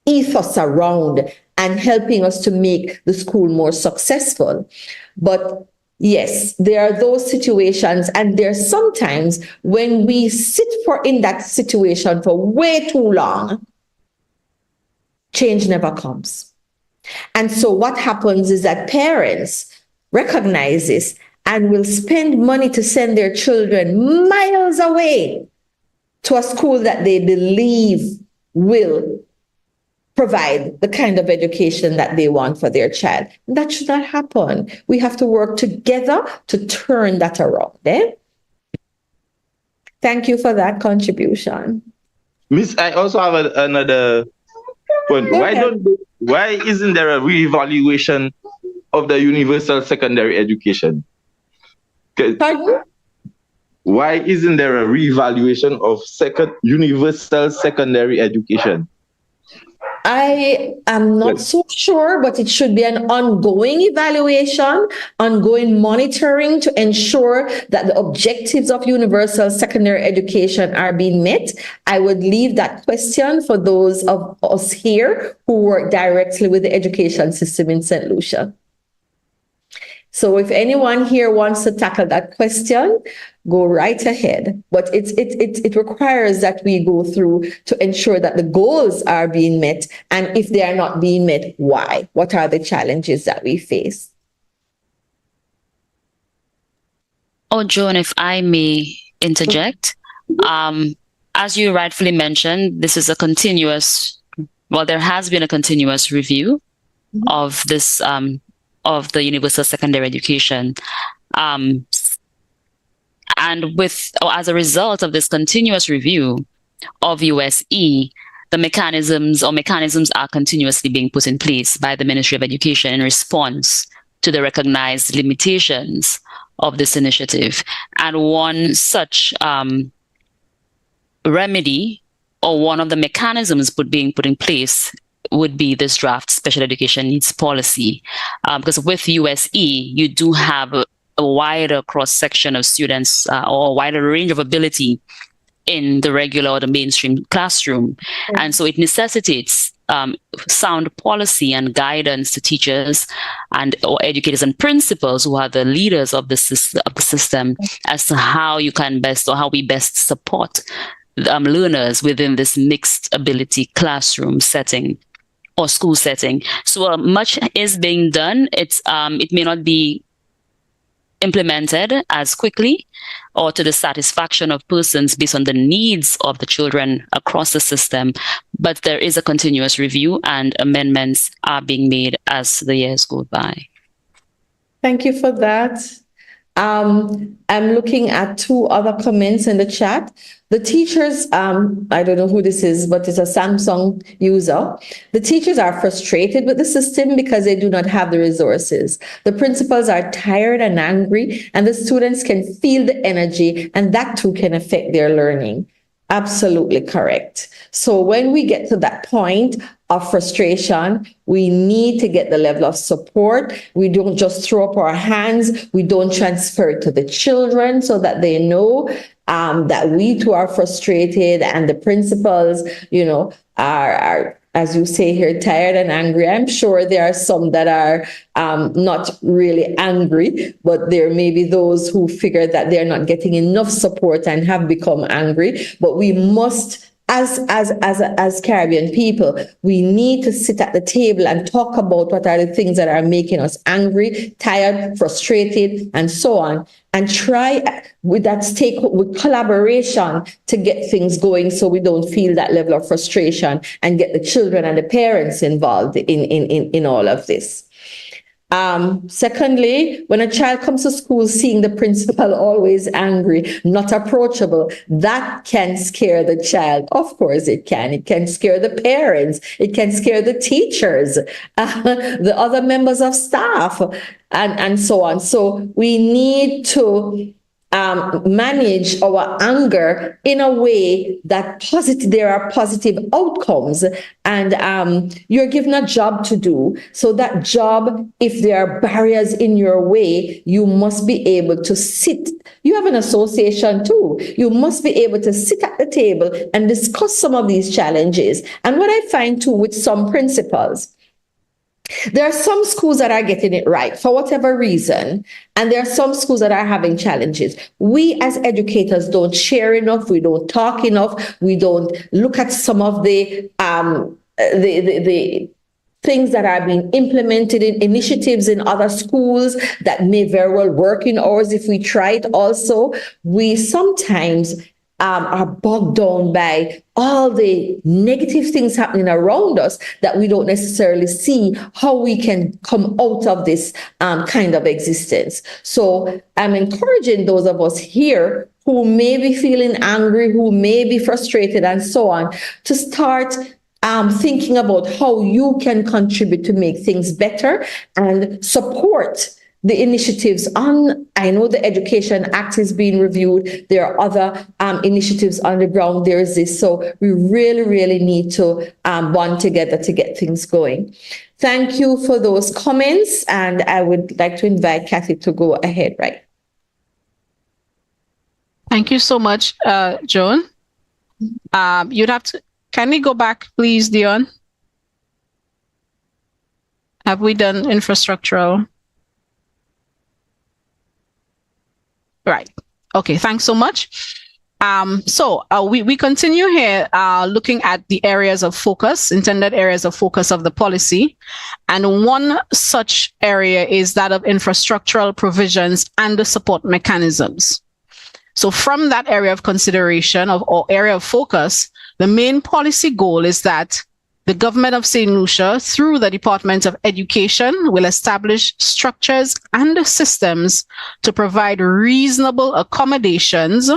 ethos around and helping us to make the school more successful? But yes, there are those situations, and there's sometimes when we sit in that situation for way too long, change never comes. And so what happens is that parents recognize this and will spend money to send their children miles away to a school that they believe will provide the kind of education that they want for their child. That should not happen. We have to work together to turn that around. Thank you for that contribution. Miss, I also have another point. Why isn't there a reevaluation of the universal secondary education? Pardon? Why isn't there a reevaluation of universal secondary education? I am not so sure, but it should be an ongoing evaluation, ongoing monitoring to ensure that the objectives of universal secondary education are being met. I would leave that question for those of us here who work directly with the education system in St. Lucia. So if anyone here wants to tackle that question, go right ahead. But it requires that we go through to ensure that the goals are being met. And if they are not being met, why? What are the challenges that we face? Oh, Joan, if I may interject, as you rightfully mentioned, this is a continuous, well, there has been a continuous review of this, of the universal secondary education. And as a result of this continuous review of USE, the mechanisms are continuously being put in place by the Ministry of Education in response to the recognized limitations of this initiative. And one such remedy, or one of the mechanisms being put in place, would be this draft special education needs policy. Because with USE, you do have a wider cross-section of students, or a wider range of ability in the regular or the mainstream classroom. And so it necessitates sound policy and guidance to teachers or educators and principals who are the leaders of the system as to how you can best, or how we best support learners within this mixed ability classroom setting or school setting. So much is being done. It may not be implemented as quickly or to the satisfaction of persons based on the needs of the children across the system, but there is a continuous review and amendments are being made as the years go by. Thank you for that. I'm looking at two other comments in the chat. The teachers, I don't know who this is, but it's a Samsung user. The teachers are frustrated with the system because they do not have the resources. The principals are tired and angry, and the students can feel the energy, and that too can affect their learning. Absolutely correct. So when we get to that point of frustration, we need to get the level of support. We don't just throw up our hands. We don't transfer it to the children so that they know that we too are frustrated, and the principals, are, as you say here, tired and angry. I'm sure there are some that are not really angry, but there may be those who figure that they're not getting enough support and have become angry. But we must, as Caribbean people, we need to sit at the table and talk about what are the things that are making us angry, tired, frustrated, and so on, and try with collaboration to get things going so we don't feel that level of frustration, and get the children and the parents involved in all of this. Secondly, when a child comes to school seeing the principal always angry, not approachable, that can scare the child. Of course it can. It can scare the parents. It can scare the teachers, the other members of staff, and so on. So we need to manage our anger in a way that there are positive outcomes, and you're given a job to do. So that job, if there are barriers in your way, you must be able to sit. You have an association too. You must be able to sit at the table and discuss some of these challenges. And what I find too with some principals, there are some schools that are getting it right for whatever reason, and there are some schools that are having challenges. We as educators don't share enough, we don't talk enough, we don't look at some of the things that are being implemented in initiatives in other schools that may very well work in ours if we try it also. We sometimes are bogged down by all the negative things happening around us that we don't necessarily see how we can come out of this kind of existence. So I'm encouraging those of us here who may be feeling angry, who may be frustrated and so on, to start thinking about how you can contribute to make things better and support the initiatives I know the Education Act is being reviewed. There are other initiatives on the ground. There is this. So we really, really need to bond together to get things going. Thank you for those comments. And I would like to invite Kathy to go ahead, right? Thank you so much, Joan. You'd have to, can we go back, please, Dion? Have we done infrastructural? Right. Okay, thanks so much. We continue here looking at the areas of focus, intended areas of focus of the policy. And one such area is that of infrastructural provisions and the support mechanisms. So from that area of consideration or area of focus, the main policy goal is that the government of St. Lucia, through the Department of Education, will establish structures and systems to provide reasonable accommodations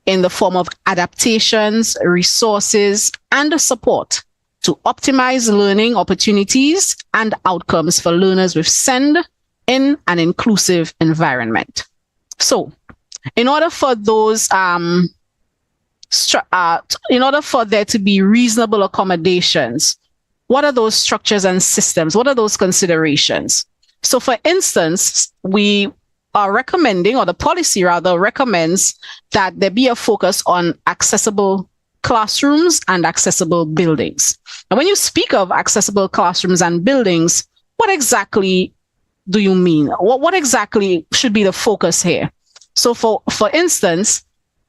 in the form of adaptations, resources, and support to optimize learning opportunities and outcomes for learners with SEND in an inclusive environment. So, in order for those in order for there to be reasonable accommodations, what are those structures and systems? What are those considerations? So for instance, we are recommending, or the policy rather recommends, that there be a focus on accessible classrooms and accessible buildings. And when you speak of accessible classrooms and buildings, what exactly do you mean? What exactly should be the focus here? So for instance,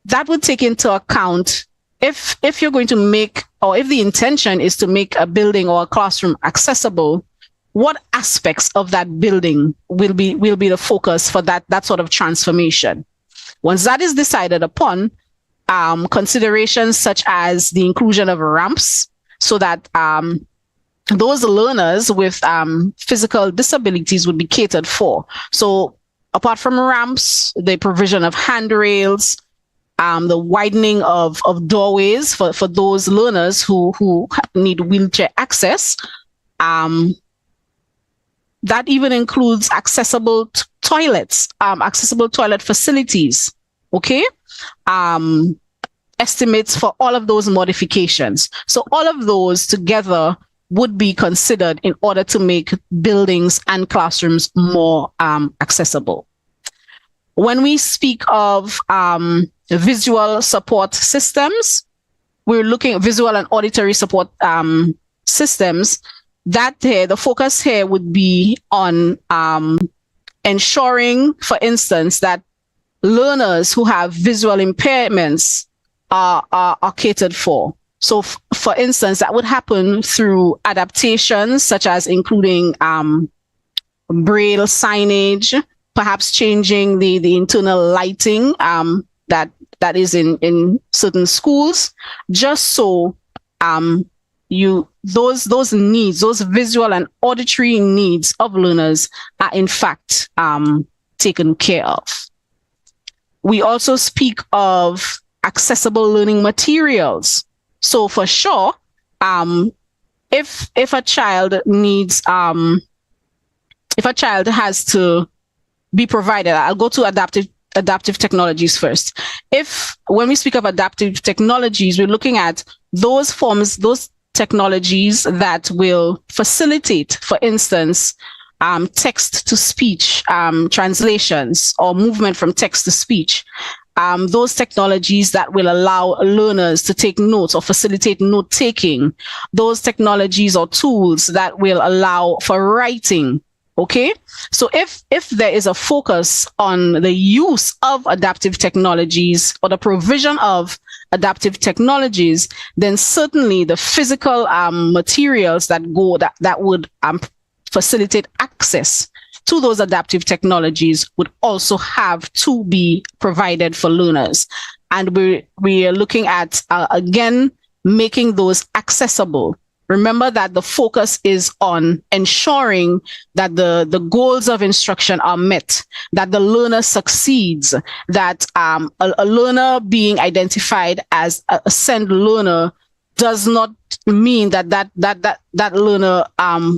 that would take into account if you're going to make, or if the intention is to make a building or a classroom accessible, what aspects of that building will be the focus for that sort of transformation. Once that is decided upon, considerations such as the inclusion of ramps, so that those learners with physical disabilities would be catered for. So apart from ramps, the provision of handrails, the widening of doorways for those learners who need wheelchair access. That even includes accessible toilets, accessible toilet facilities, okay? Estimates for all of those modifications. So all of those together would be considered in order to make buildings and classrooms more accessible. When we speak of visual support systems, we're looking at visual and auditory support systems. That here, the focus here would be on ensuring, for instance, that learners who have visual impairments are catered for. So for instance, that would happen through adaptations, such as including braille signage, perhaps changing the internal lighting that is in certain schools, just so those needs, those visual and auditory needs of learners are in fact taken care of. We also speak of accessible learning materials. So for sure, if a child needs, if a child has to be provided, I'll go to adaptive technologies first. When we speak of adaptive technologies, we're looking at those technologies that will facilitate, for instance, text to speech translations or movement from text to speech. Those technologies that will allow learners to take notes or facilitate note taking. Those technologies or tools that will allow for writing. Okay, so if there is a focus on the use of adaptive technologies or the provision of adaptive technologies, then certainly the physical materials that would facilitate access to those adaptive technologies would also have to be provided for learners. And we are looking at, again, making those accessible. Remember that the focus is on ensuring that the goals of instruction are met, that the learner succeeds, that a learner being identified as a SEND learner does not mean that learner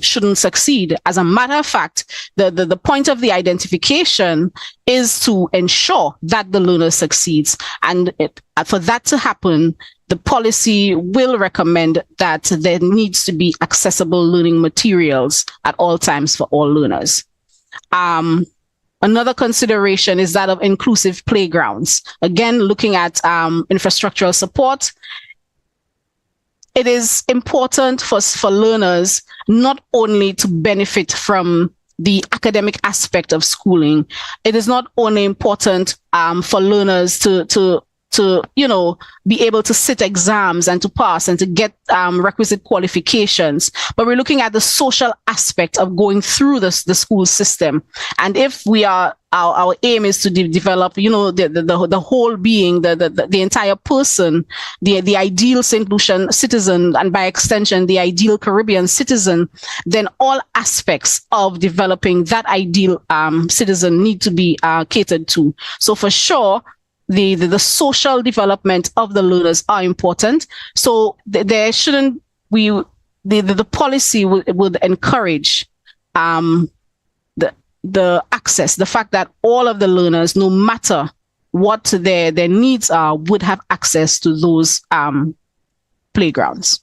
shouldn't succeed. As a matter of fact, the point of the identification is to ensure that the learner succeeds. And for that to happen, the policy will recommend that there needs to be accessible learning materials at all times for all learners. Another consideration is that of inclusive playgrounds. Again, looking at infrastructural support, it is important for learners not only to benefit from the academic aspect of schooling. It is not only important for learners to be able to sit exams and to pass and to get requisite qualifications, but we're looking at the social aspect of going through the school system. And if we are, our aim is to develop, the whole being, the entire person, the ideal St. Lucian citizen, and by extension, the ideal Caribbean citizen, then all aspects of developing that ideal citizen need to be catered to. So for sure, the social development of the learners are important. So there shouldn't the policy would encourage the access, the fact that all of the learners, no matter what their needs are, would have access to those playgrounds.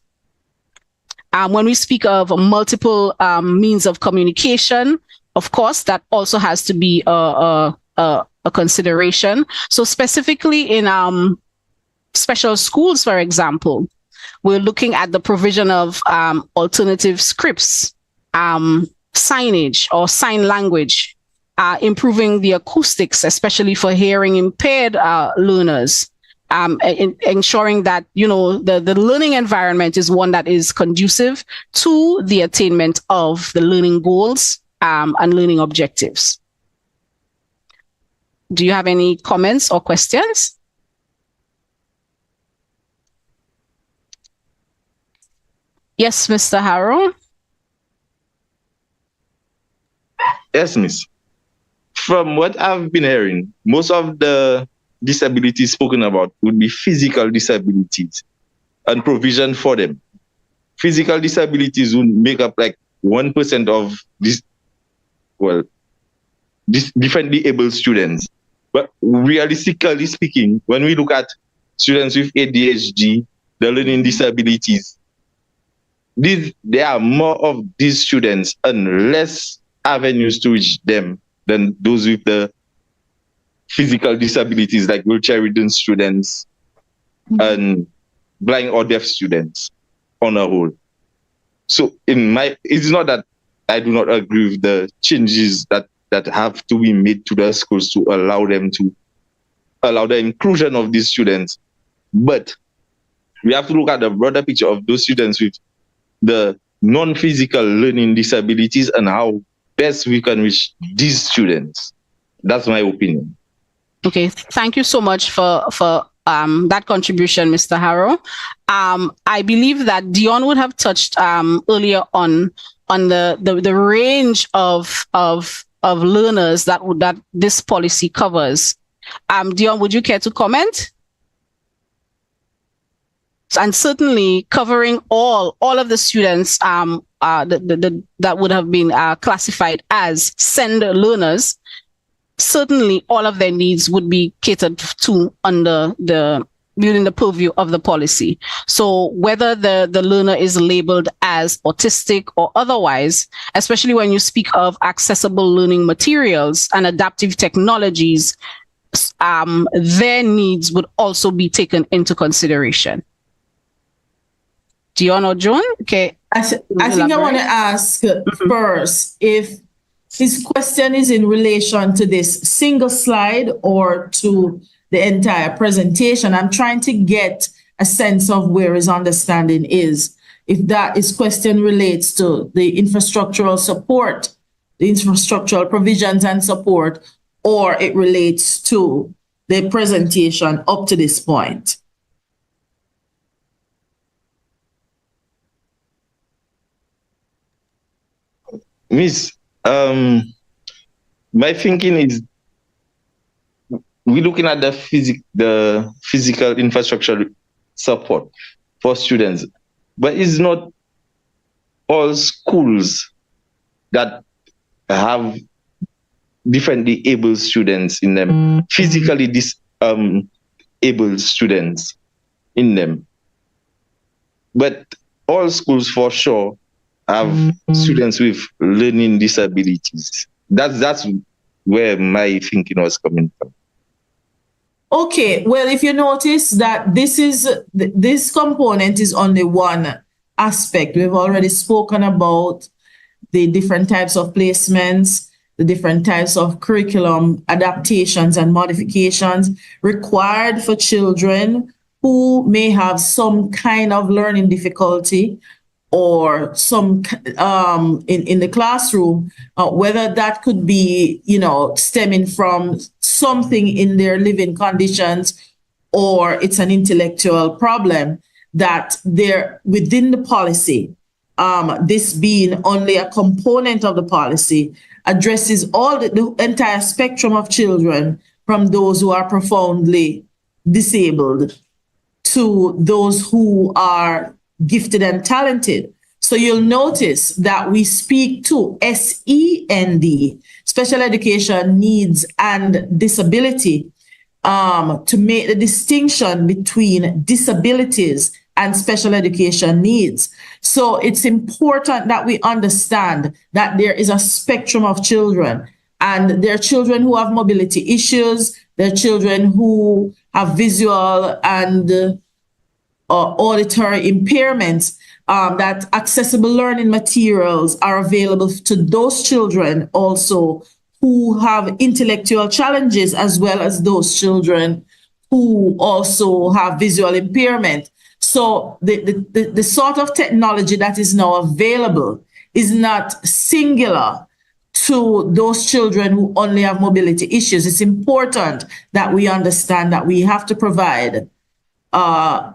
When we speak of multiple means of communication, of course, that also has to be a consideration. So specifically in special schools, for example, we're looking at the provision of alternative scripts, signage or sign language, improving the acoustics, especially for hearing impaired learners, ensuring that, the learning environment is one that is conducive to the attainment of the learning goals and learning objectives. Do you have any comments or questions? Yes, Mr. Harrow. Yes, Miss. From what I've been hearing, most of the disabilities spoken about would be physical disabilities and provision for them. Physical disabilities would make up like 1% of this, differently able students. But realistically speaking, when we look at students with ADHD, the learning disabilities, there are more of these students and less avenues to reach them than those with the physical disabilities, like wheelchair-ridden students and blind or deaf students on a whole. So it's not that I do not agree with the changes that have to be made to the schools to allow the inclusion of these students. But we have to look at the broader picture of those students with the non-physical learning disabilities and how best we can reach these students. That's my opinion. Okay, thank you so much for that contribution, Mr. Harrow. I believe that Dion would have touched earlier on the range of learners that this policy covers. Dion, would you care to comment? And certainly covering all of the students that would have been classified as SEND learners, certainly all of their needs would be catered to within the purview of the policy. So whether the learner is labeled as autistic or otherwise, especially when you speak of accessible learning materials and adaptive technologies, their needs would also be taken into consideration. Dion or Joan? Okay. I think I want to ask first if his question is in relation to this single slide or to the entire presentation. I'm trying to get a sense of where his understanding is. If his question relates to the infrastructural support, the infrastructural provisions and support, or it relates to the presentation up to this point. Miss, my thinking is we're looking at the physical infrastructure support for students, but it's not all schools that have differently able students in them, physically able students in them. But all schools for sure have students with learning disabilities. That's where my thinking was coming from. Okay, well, if you notice that this component is only one aspect. We've already spoken about the different types of placements, the different types of curriculum adaptations and modifications required for children who may have some kind of learning difficulty or some in the classroom, whether that could be, stemming from something in their living conditions or it's an intellectual problem, that they're within the policy, this being only a component of the policy, addresses all the entire spectrum of children, from those who are profoundly disabled to those who are gifted and talented. So you'll notice that we speak to SEND, special education needs and disability, to make the distinction between disabilities and special education needs. So it's important that we understand that there is a spectrum of children, and there are children who have mobility issues, there are children who have visual and auditory impairments, that accessible learning materials are available to those children also who have intellectual challenges, as well as those children who also have visual impairment. So the sort of technology that is now available is not singular to those children who only have mobility issues. It's important that we understand that we have to provide the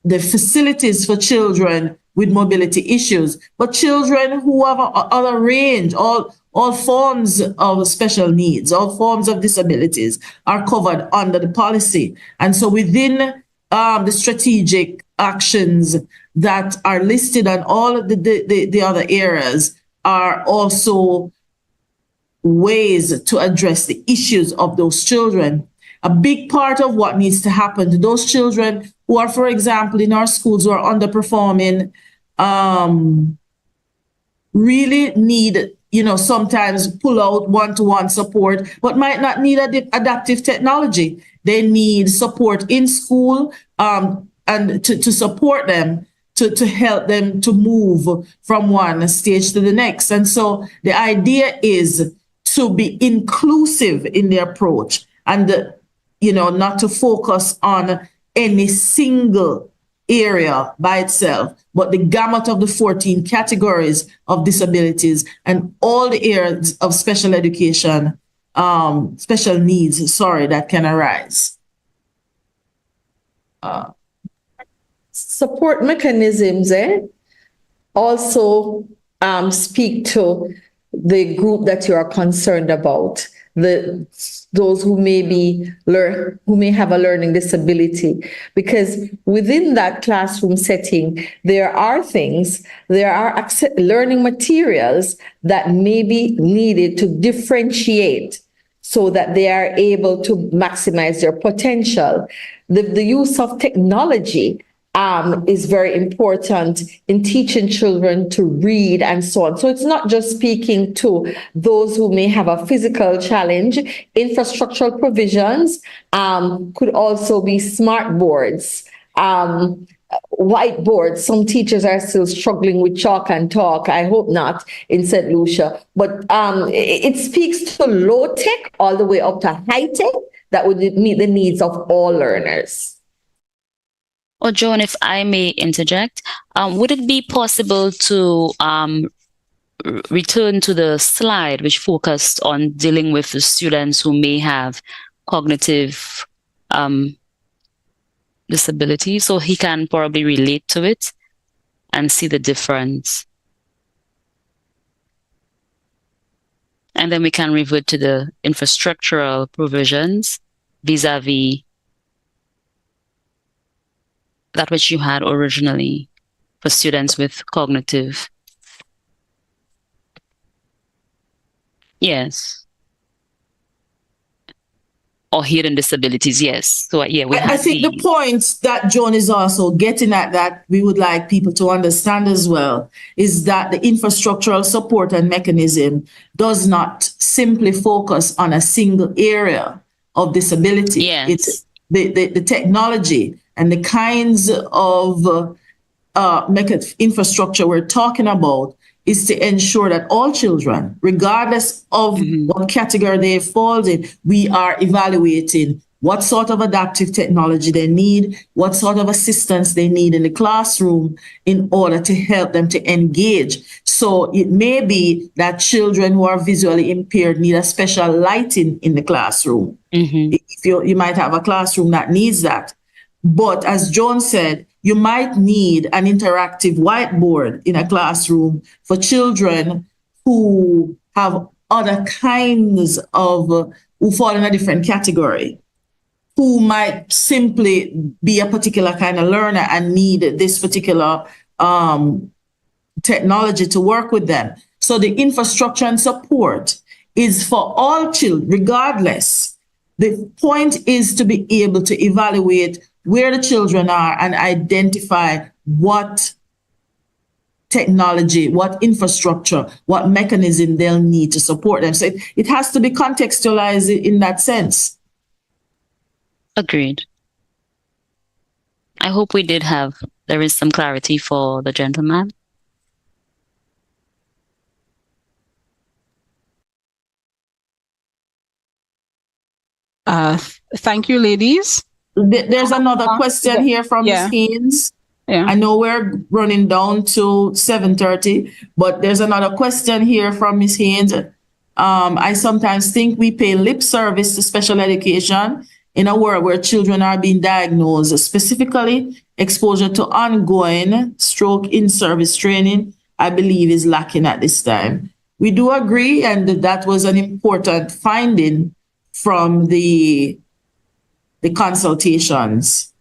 facilities for children with mobility issues, but children who have other range, all forms of special needs, all forms of disabilities are covered under the policy. And so within the strategic actions that are listed on all of the other areas are also ways to address the issues of those children. A big part of what needs to happen to those children who are, for example, in our schools who are underperforming, really need, sometimes pull out one-to-one support, but might not need adaptive technology. They need support in school, and to support them, to help them to move from one stage to the next. And so the idea is to be inclusive in the approach, and not to focus on any single area by itself, but the gamut of the 14 categories of disabilities and all the areas of special education, special needs, that can arise. Support mechanisms also speak to the group that you are concerned about, those who may have a learning disability, because within that classroom setting, there are learning materials that may be needed to differentiate so that they are able to maximize their potential. The use of technology is very important in teaching children to read and so on. So it's not just speaking to those who may have a physical challenge. Infrastructural provisions could also be smart boards, whiteboards. Some teachers are still struggling with chalk and talk. I hope not in St. Lucia. But it speaks to low tech all the way up to high tech that would meet the needs of all learners. Or Joan, if I may interject, would it be possible to return to the slide which focused on dealing with the students who may have cognitive disability, so he can probably relate to it and see the difference? And then we can revert to the infrastructural provisions vis-a-vis that which you had originally for students with cognitive. Yes. Or hidden disabilities, yes. So yeah, I think the point that Joan is also getting at, that we would like people to understand as well, is that the infrastructural support and mechanism does not simply focus on a single area of disability. Yes. It's the technology and the kinds of infrastructure we're talking about is to ensure that all children, regardless of what category they fall in, we are evaluating what sort of adaptive technology they need, what sort of assistance they need in the classroom in order to help them to engage. So it may be that children who are visually impaired need a special lighting in the classroom. If you might have a classroom that needs that. But as Joan said, you might need an interactive whiteboard in a classroom for children who have other kinds of, who fall in a different category, who might simply be a particular kind of learner and need this particular technology to work with them. So the infrastructure and support is for all children, regardless. The point is to be able to evaluate where the children are and identify what technology, what infrastructure, what mechanism they'll need to support them. So it has to be contextualized in that sense. Agreed. I hope there is some clarity for the gentleman. Thank you, ladies. There's another question here from Ms. Haynes. I know we're running down to 7:30, but there's another question here from Ms. Haynes. I sometimes think we pay lip service to special education in a world where children are being diagnosed, specifically exposure to ongoing stroke in-service training, I believe is lacking at this time. We do agree, and that was an important finding from the consultations.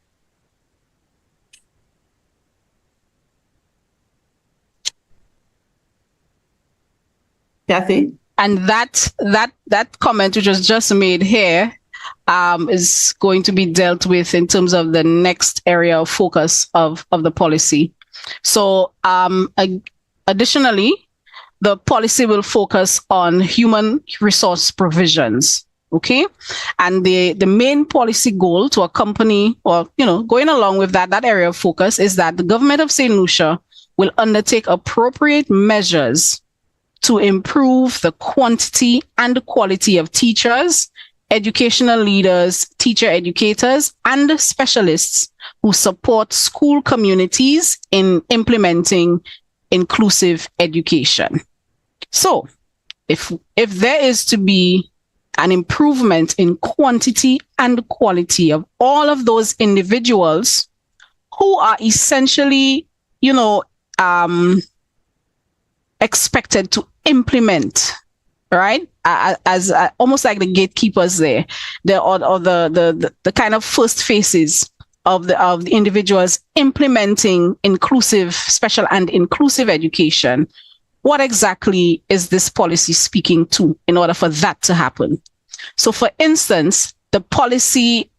Kathy? And that comment which was just made here is going to be dealt with in terms of the next area of focus of the policy. So additionally, the policy will focus on human resource provisions. Okay. And the main policy goal to accompany or, going along with that area of focus is that the government of St. Lucia will undertake appropriate measures to improve the quantity and quality of teachers, educational leaders, teacher educators, and specialists who support school communities in implementing inclusive education. So if there is to be an improvement in quantity and quality of all of those individuals who are essentially, expected to implement, right? As almost like the gatekeepers there, the kind of first faces of the individuals implementing special and inclusive education. What exactly is this policy speaking to in order for that to happen? So, for instance, the policy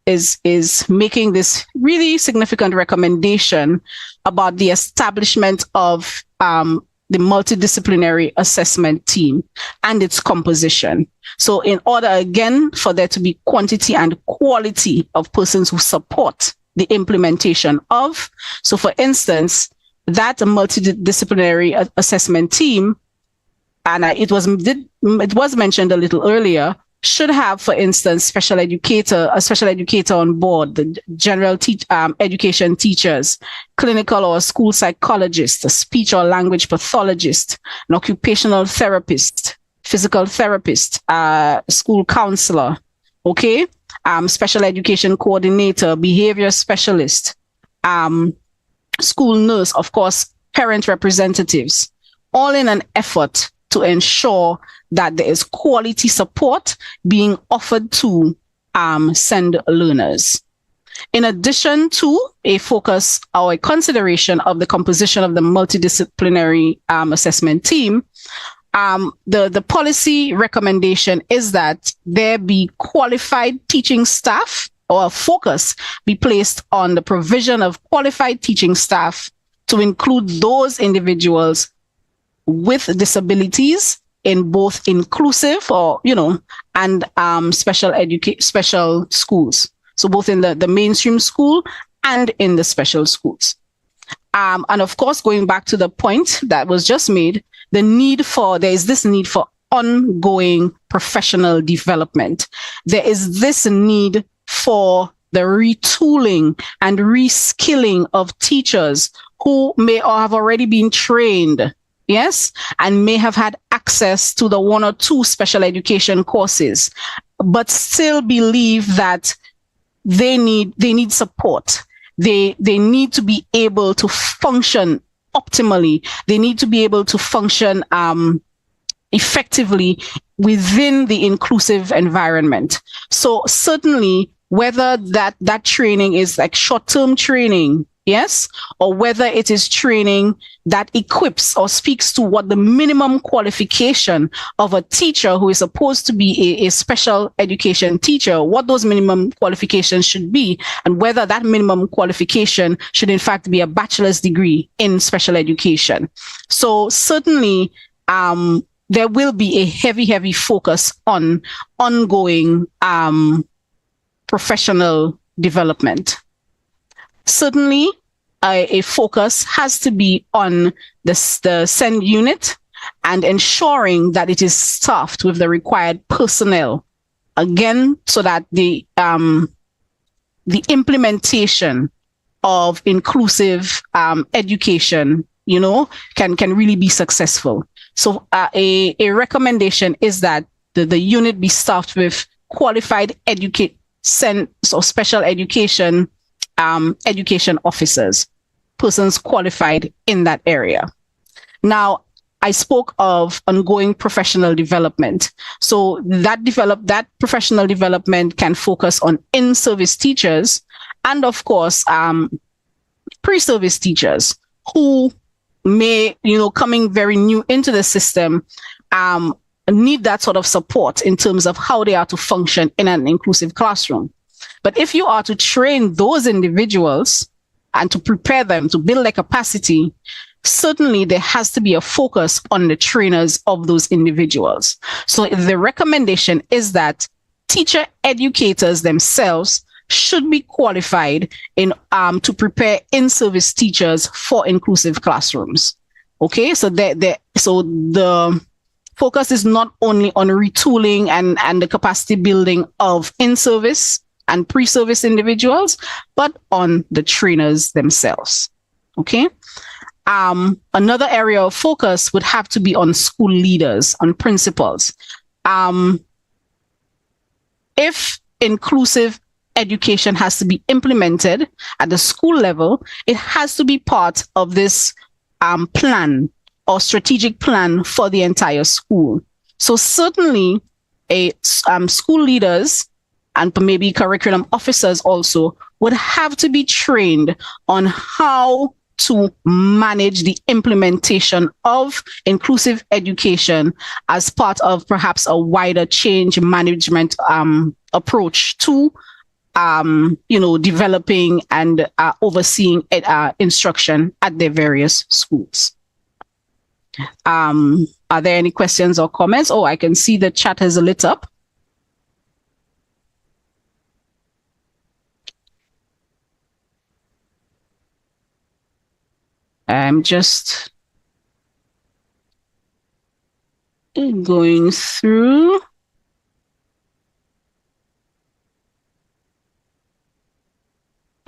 is making this really significant recommendation about the establishment of the multidisciplinary assessment team and its composition. So in order, again, for there to be quantity and quality of persons who support the implementation of, so for instance, that multidisciplinary assessment team, and it was mentioned a little earlier, should have, for instance, a special educator on board, the general education teachers, clinical or school psychologist, a speech or language pathologist, an occupational therapist, physical therapist, school counselor, okay, special education coordinator, behavior specialist, school nurse, of course, parent representatives, all in an effort to ensure that there is quality support being offered to SEND learners. In addition to a focus or a consideration of the composition of the multidisciplinary assessment team, the policy recommendation is that there be qualified teaching staff, or a focus be placed on the provision of qualified teaching staff to include those individuals with disabilities in both inclusive and special schools. So both in the mainstream school and in the special schools. And of course, going back to the point that was just made, there is this need for ongoing professional development. There is this need for the retooling and reskilling of teachers who may or have already been trained, yes, and may have had access to the 1 or 2 special education courses, but still believe that they need support. They need to be able to function optimally. They need to be able to function effectively within the inclusive environment. So certainly, whether that training is like short-term training, yes, or whether it is training that equips or speaks to what the minimum qualification of a teacher who is supposed to be a special education teacher, what those minimum qualifications should be, and whether that minimum qualification should in fact be a bachelor's degree in special education. So certainly, there will be a heavy focus on ongoing professional development. Certainly, a focus has to be on the SEND unit and ensuring that it is staffed with the required personnel, again, so that the implementation of inclusive education, can really be successful. So a recommendation is that the unit be staffed with qualified special education education officers, persons qualified in that area. Now, I spoke of ongoing professional development. So that professional development can focus on in-service teachers and, of course, pre-service teachers who may, coming very new into the system, need that sort of support in terms of how they are to function in an inclusive classroom. But if you are to train those individuals and to prepare them to build their capacity, certainly there has to be a focus on the trainers of those individuals. So the recommendation is that teacher educators themselves should be qualified in to prepare in-service teachers for inclusive classrooms. Okay, so the focus is not only on retooling and the capacity building of in-service and pre-service individuals, but on the trainers themselves. Okay. Another area of focus would have to be on school leaders, on principals. If inclusive education has to be implemented at the school level, it has to be part of this plan or strategic plan for the entire school. So certainly, school leaders and maybe curriculum officers also would have to be trained on how to manage the implementation of inclusive education as part of perhaps a wider change management approach to developing and overseeing instruction at their various schools. Are there any questions or comments? Oh, I can see the chat has lit up. I'm just going through.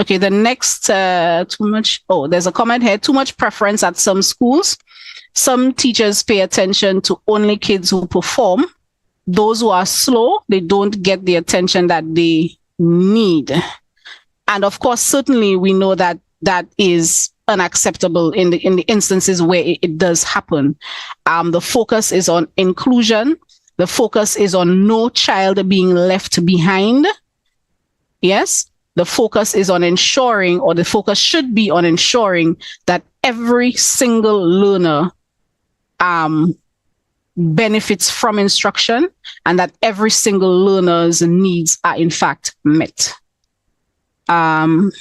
Okay, the next, there's a comment here, too much preference at some schools. Some teachers pay attention to only kids who perform. Those who are slow, they don't get the attention that they need. And of course, certainly we know that that is unacceptable in the instances where it does happen. The focus is on inclusion. The focus is on no child being left behind. Yes, the focus is on ensuring, or the focus should be on ensuring that every single learner benefits from instruction and that every single learner's needs are in fact met. I'm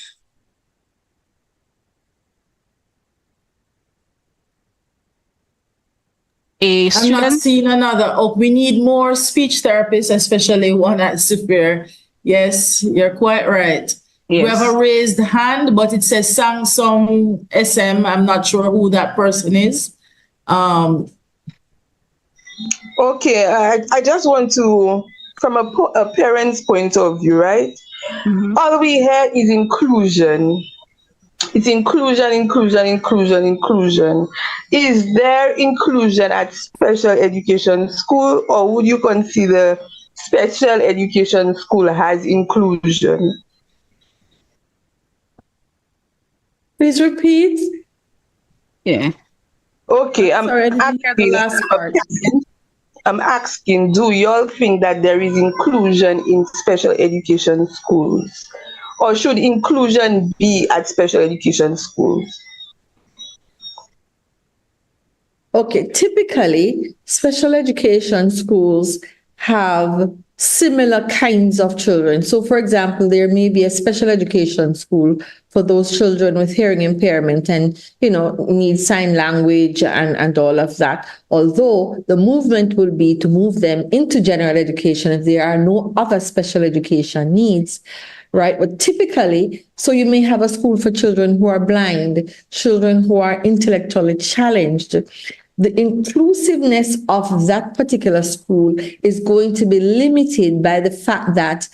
not seeing another. Oh, we need more speech therapists, especially one at Superior. Yes, you're quite right. We have Yes. a raised hand, but it says Samsung SM. I'm not sure who that person is. Okay, I just want to, from a parent's point of view, right? Mhm. All we hear is inclusion. It's inclusion, inclusion, inclusion, inclusion. Is there inclusion at special education school, or would you consider special education school has inclusion? Please repeat. Yeah. Okay, Sorry, I didn't hear the last part. I'm asking, do y'all think that there is inclusion in special education schools? Or should inclusion be at special education schools? Okay, typically, special education schools have similar kinds of children. So, for example, there may be a special education school for those children with hearing impairment and, need sign language and all of that. Although the movement will be to move them into general education if there are no other special education needs. Right. But typically, so you may have a school for children who are blind, children who are intellectually challenged. The inclusiveness of that particular school is going to be limited by the fact that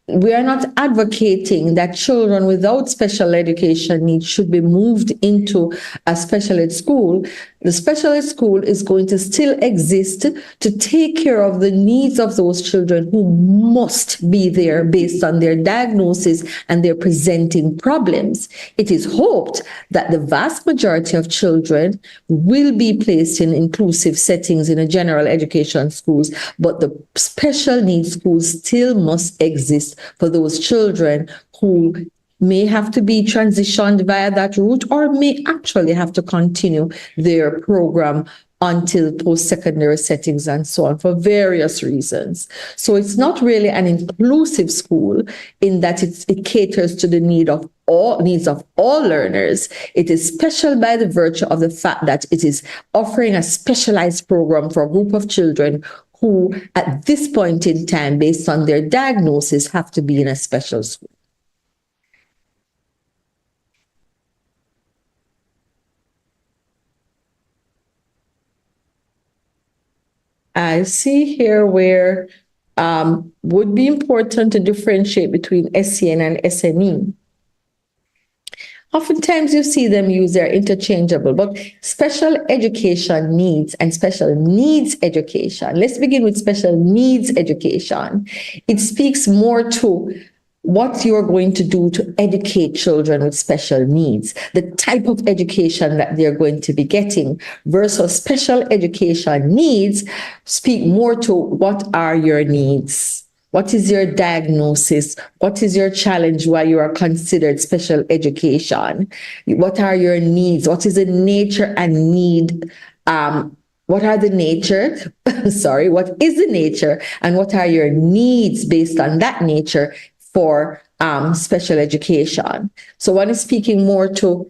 we are not advocating that children without special education needs should be moved into a special ed school. The special ed school is going to still exist to take care of the needs of those children who must be there based on their diagnosis and their presenting problems. It is hoped that the vast majority of children will be placed in inclusive settings in a general education schools, but the special needs schools still must exist for those children who may have to be transitioned via that route or may actually have to continue their program until post-secondary settings and so on for various reasons. So it's not really an inclusive school in that it caters to the needs of all learners. It is special by the virtue of the fact that it is offering a specialized program for a group of children who, at this point in time, based on their diagnosis, have to be in a special school. I see here where would be important to differentiate between SEN and SNE. Oftentimes you see them use, they're interchangeable, but special education needs and special needs education. Let's begin with special needs education. It speaks more to what you're going to do to educate children with special needs, the type of education that they're going to be getting versus special education needs speak more to what are your needs. What is your diagnosis? What is your challenge why you are considered special education? What are your needs? What is the nature and need? What are the nature? Sorry, what is the nature and what are your needs based on that nature for special education? So one is speaking more to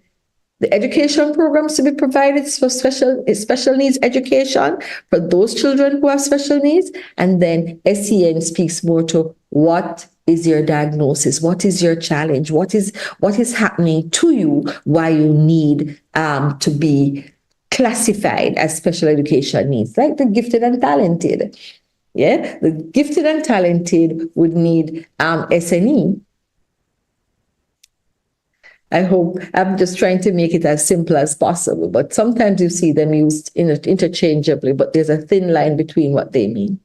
the education programs to be provided for special needs education for those children who have special needs. And then SEN speaks more to what is your diagnosis? What is your challenge? What is happening to you? Why you need to be classified as special education needs, like the gifted and talented. Yeah, the gifted and talented would need SNE. I hope I'm just trying to make it as simple as possible, but sometimes you see them used interchangeably, but there's a thin line between what they mean.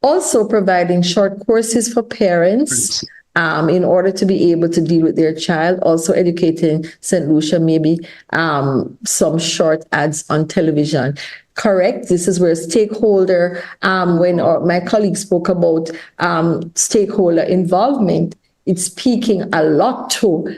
Also providing short courses for parents in order to be able to deal with their child. Also educating St. Lucia, maybe some short ads on television. Correct. This is where stakeholder, when my colleague spoke about stakeholder involvement, it's speaking a lot to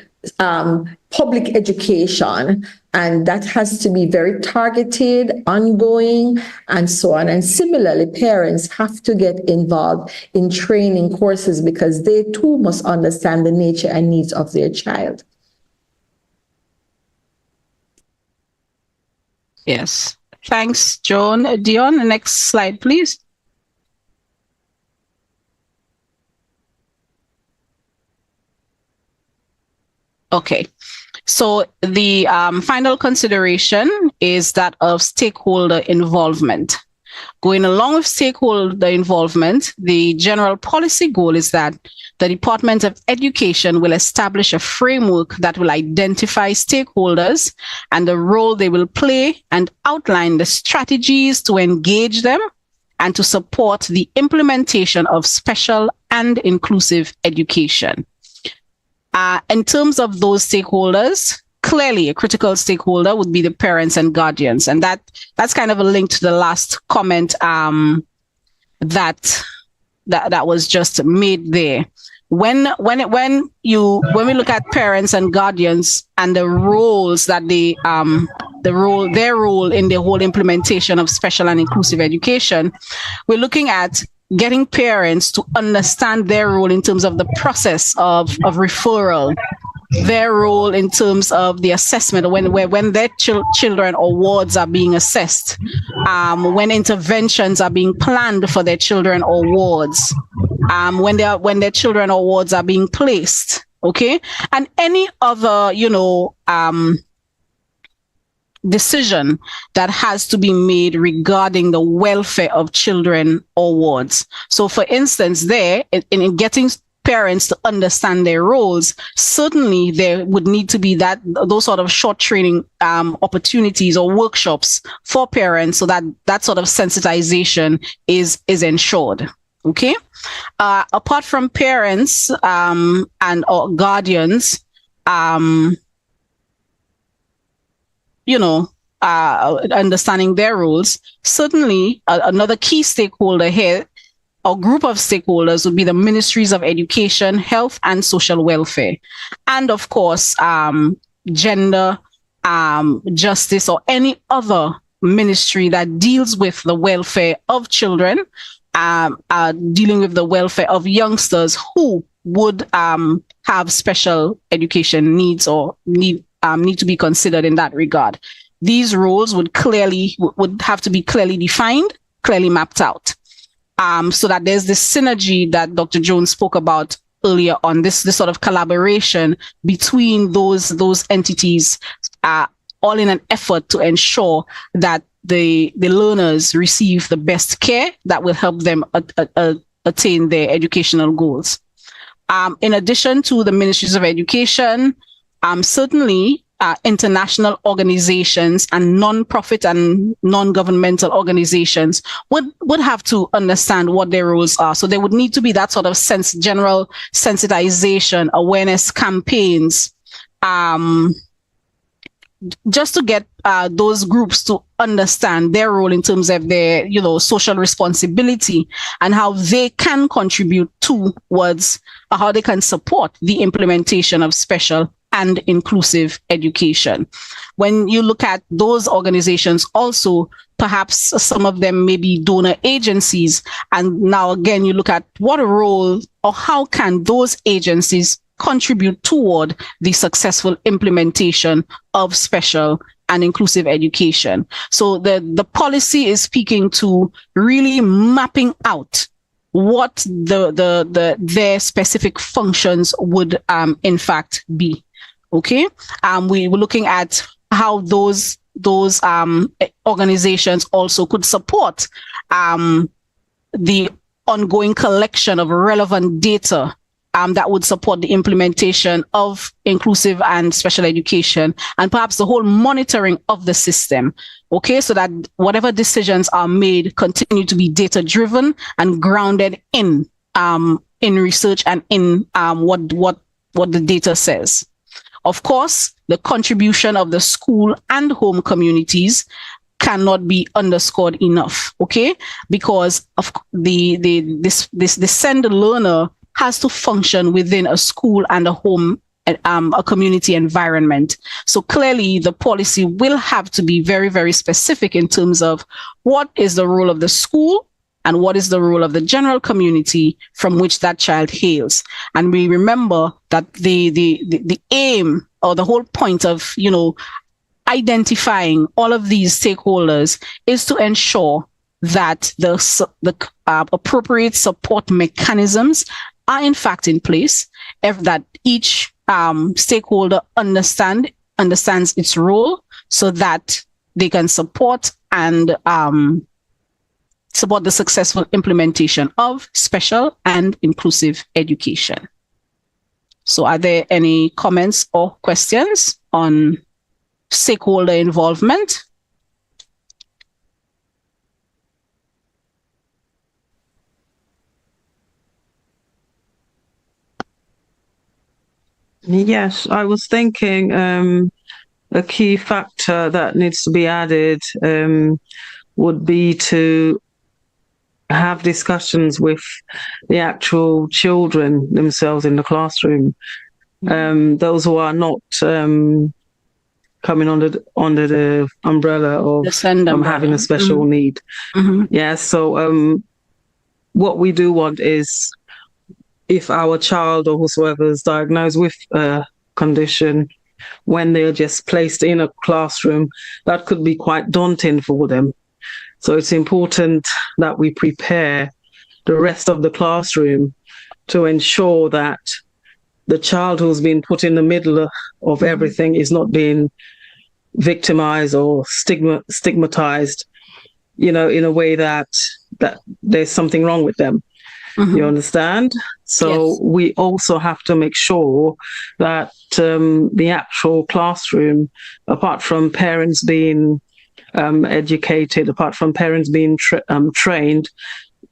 public education, and that has to be very targeted, ongoing, and so on. And similarly, parents have to get involved in training courses because they too must understand the nature and needs of their child. Yes. Thanks, Joan. Dion, next slide, please. Okay. So the final consideration is that of stakeholder involvement. Going along with stakeholder involvement, the general policy goal is that the Department of Education will establish a framework that will identify stakeholders and the role they will play and outline the strategies to engage them and to support the implementation of special and inclusive education. In terms of those stakeholders, clearly a critical stakeholder would be the parents and guardians. And that's kind of a link to the last comment that was just made there. When we look at parents and guardians and the roles that their role in the whole implementation of special and inclusive education, we're looking at getting parents to understand their role in terms of the process of referral, their role in terms of the assessment when their children or wards are being assessed, when interventions are being planned for their children or wards, when their children or wards are being placed, okay, and any other decision that has to be made regarding the welfare of children or wards. So, for instance, there in getting parents to understand their roles, certainly there would need to be those sort of short training opportunities or workshops for parents, so that sort of sensitization is ensured. Okay. Apart from parents and or guardians, understanding their roles, certainly another key stakeholder here or group of stakeholders would be the ministries of education, health, and social welfare. And of course, gender, justice, or any other ministry that deals with the welfare of children, dealing with the welfare of youngsters who would have special education needs or need to be considered in that regard. These roles would have to be clearly defined, clearly mapped out, so that there's this synergy that Dr. Jones spoke about earlier on, this sort of collaboration between those entities, all in an effort to ensure that the learners receive the best care that will help them attain their educational goals. In addition to the ministries of education, certainly international organizations and non-profit and non-governmental organizations would have to understand what their roles are. So there would need to be that sort of general sensitization, awareness campaigns, just to get those groups to understand their role in terms of their, social responsibility and how they can contribute towards how they can support the implementation of special and inclusive education. When you look at those organizations also, perhaps some of them may be donor agencies. And now again, you look at what role or how can those agencies contribute toward the successful implementation of special and inclusive education. So the policy is speaking to really mapping out what their specific functions would in fact be. Okay, we were looking at how those organizations also could support the ongoing collection of relevant data that would support the implementation of inclusive and special education, and perhaps the whole monitoring of the system. Okay, so that whatever decisions are made continue to be data driven and grounded in research and in what the data says. Of course, the contribution of the school and home communities cannot be underscored enough, okay? Because of this sender learner has to function within a school and a home, a community environment. So clearly the policy will have to be very, very specific in terms of what is the role of the school and what is the role of the general community from which that child hails. And we remember that the aim or the whole point of, identifying all of these stakeholders is to ensure that the appropriate support mechanisms are in fact in place, that each stakeholder understands its role so that they can support and support the successful implementation of special and inclusive education. So are there any comments or questions on stakeholder involvement? Yes, I was thinking a key factor that needs to be added would be to have discussions with the actual children themselves in the classroom, those who are not coming under the umbrella of having a special need. Yeah, so what we do want is, if our child or whosoever is diagnosed with a condition, when they're just placed in a classroom, that could be quite daunting for them. So it's important that we prepare the rest of the classroom to ensure that the child who's been put in the middle of everything is not being victimized or stigmatized, in a way that there's something wrong with them. You understand? So yes. We also have to make sure that the actual classroom, apart from parents being educated, apart from parents being trained,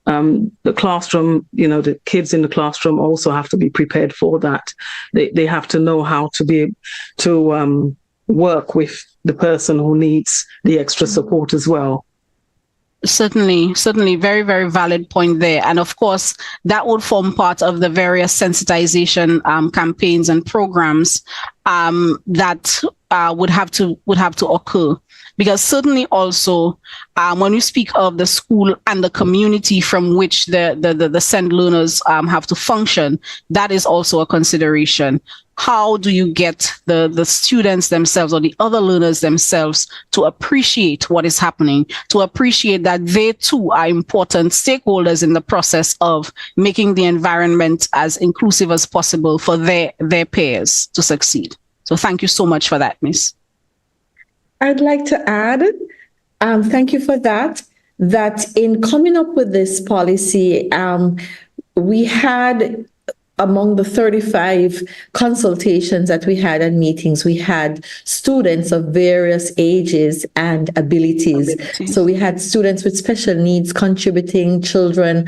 the classroom, the kids in the classroom also have to be prepared for that. They have to know how to work with the person who needs the extra support as well. Certainly, very, very valid point there. And of course, that would form part of the various sensitization campaigns and programs that would have to occur. Because certainly also, when we speak of the school and the community from which the SEND learners have to function, that is also a consideration. How do you get the students themselves or the other learners themselves to appreciate what is happening, to appreciate that they too are important stakeholders in the process of making the environment as inclusive as possible for their peers to succeed? So thank you so much for that, Miss. I'd like to add, thank you for that in coming up with this policy, we had, among the 35 consultations that we had and meetings, we had students of various ages and abilities. So we had students with special needs contributing, children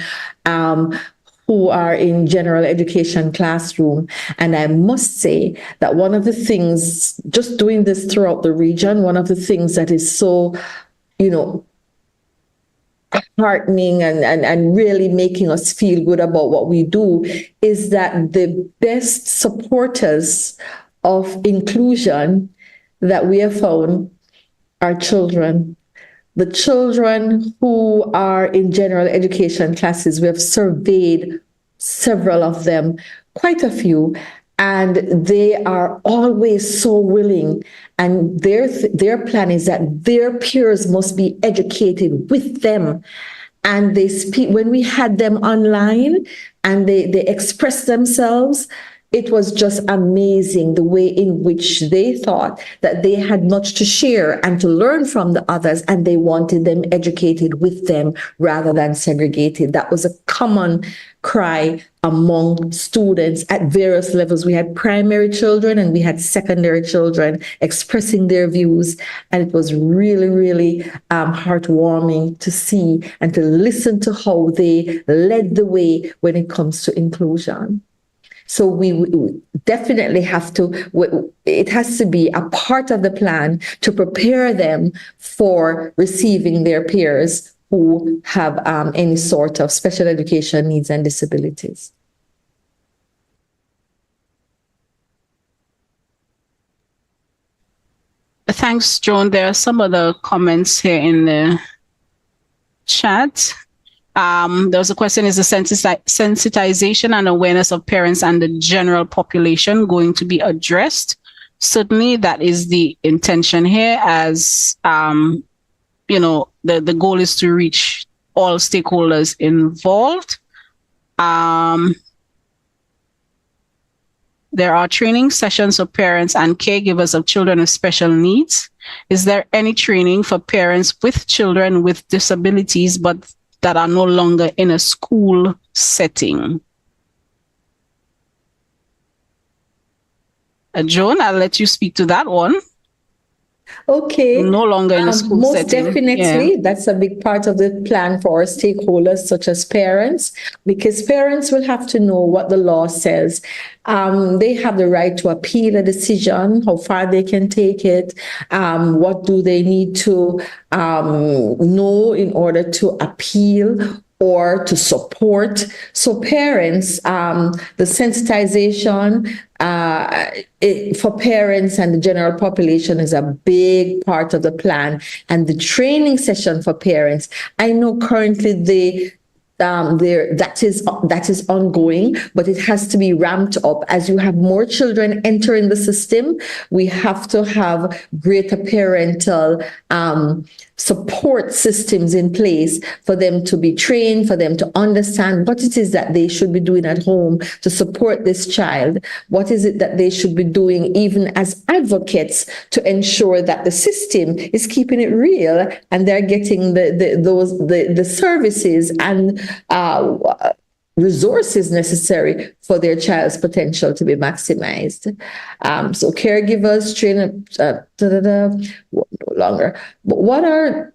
who are in general education classroom. And I must say that one of the things, just doing this throughout the region, one of the things that is so, heartening and really making us feel good about what we do is that the best supporters of inclusion that we have found are children. The children who are in general education classes, we have surveyed several of them, quite a few, and they are always so willing. And their plan is that their peers must be educated with them. And they speak, when we had them online and they express themselves, it was just amazing the way in which they thought that they had much to share and to learn from the others, and they wanted them educated with them rather than segregated. That was a common cry among students at various levels. We had primary children and we had secondary children expressing their views, and it was really, really heartwarming to see and to listen to how they led the way when it comes to inclusion. So we definitely have to, it has to be a part of the plan to prepare them for receiving their peers who have any sort of special education needs and disabilities. Thanks, Joan. There are some other comments here in the chat. There was a question, is the sensitization and awareness of parents and the general population going to be addressed? Certainly, that is the intention here, as the goal is to reach all stakeholders involved. There are training sessions for parents and caregivers of children with special needs. Is there any training for parents with children with disabilities but that are no longer in a school setting? Joan, I'll let you speak to that one. Okay. No longer in a school most setting. definitely, that's a big part of the plan for our stakeholders, such as parents, because parents will have to know what the law says. They have the right to appeal a decision, how far they can take it, what do they need to know in order to appeal or to support. So parents, the sensitization for parents and the general population is a big part of the plan. And the training session for parents, I know currently that is ongoing, but it has to be ramped up. As you have more children entering the system, we have to have greater parental support systems in place for them to be trained, for them to understand what it is that they should be doing at home to support this child. What is it that they should be doing even as advocates to ensure that the system is keeping it real and they're getting the services and resources necessary for their child's potential to be maximized. So caregivers, train, no longer. But what are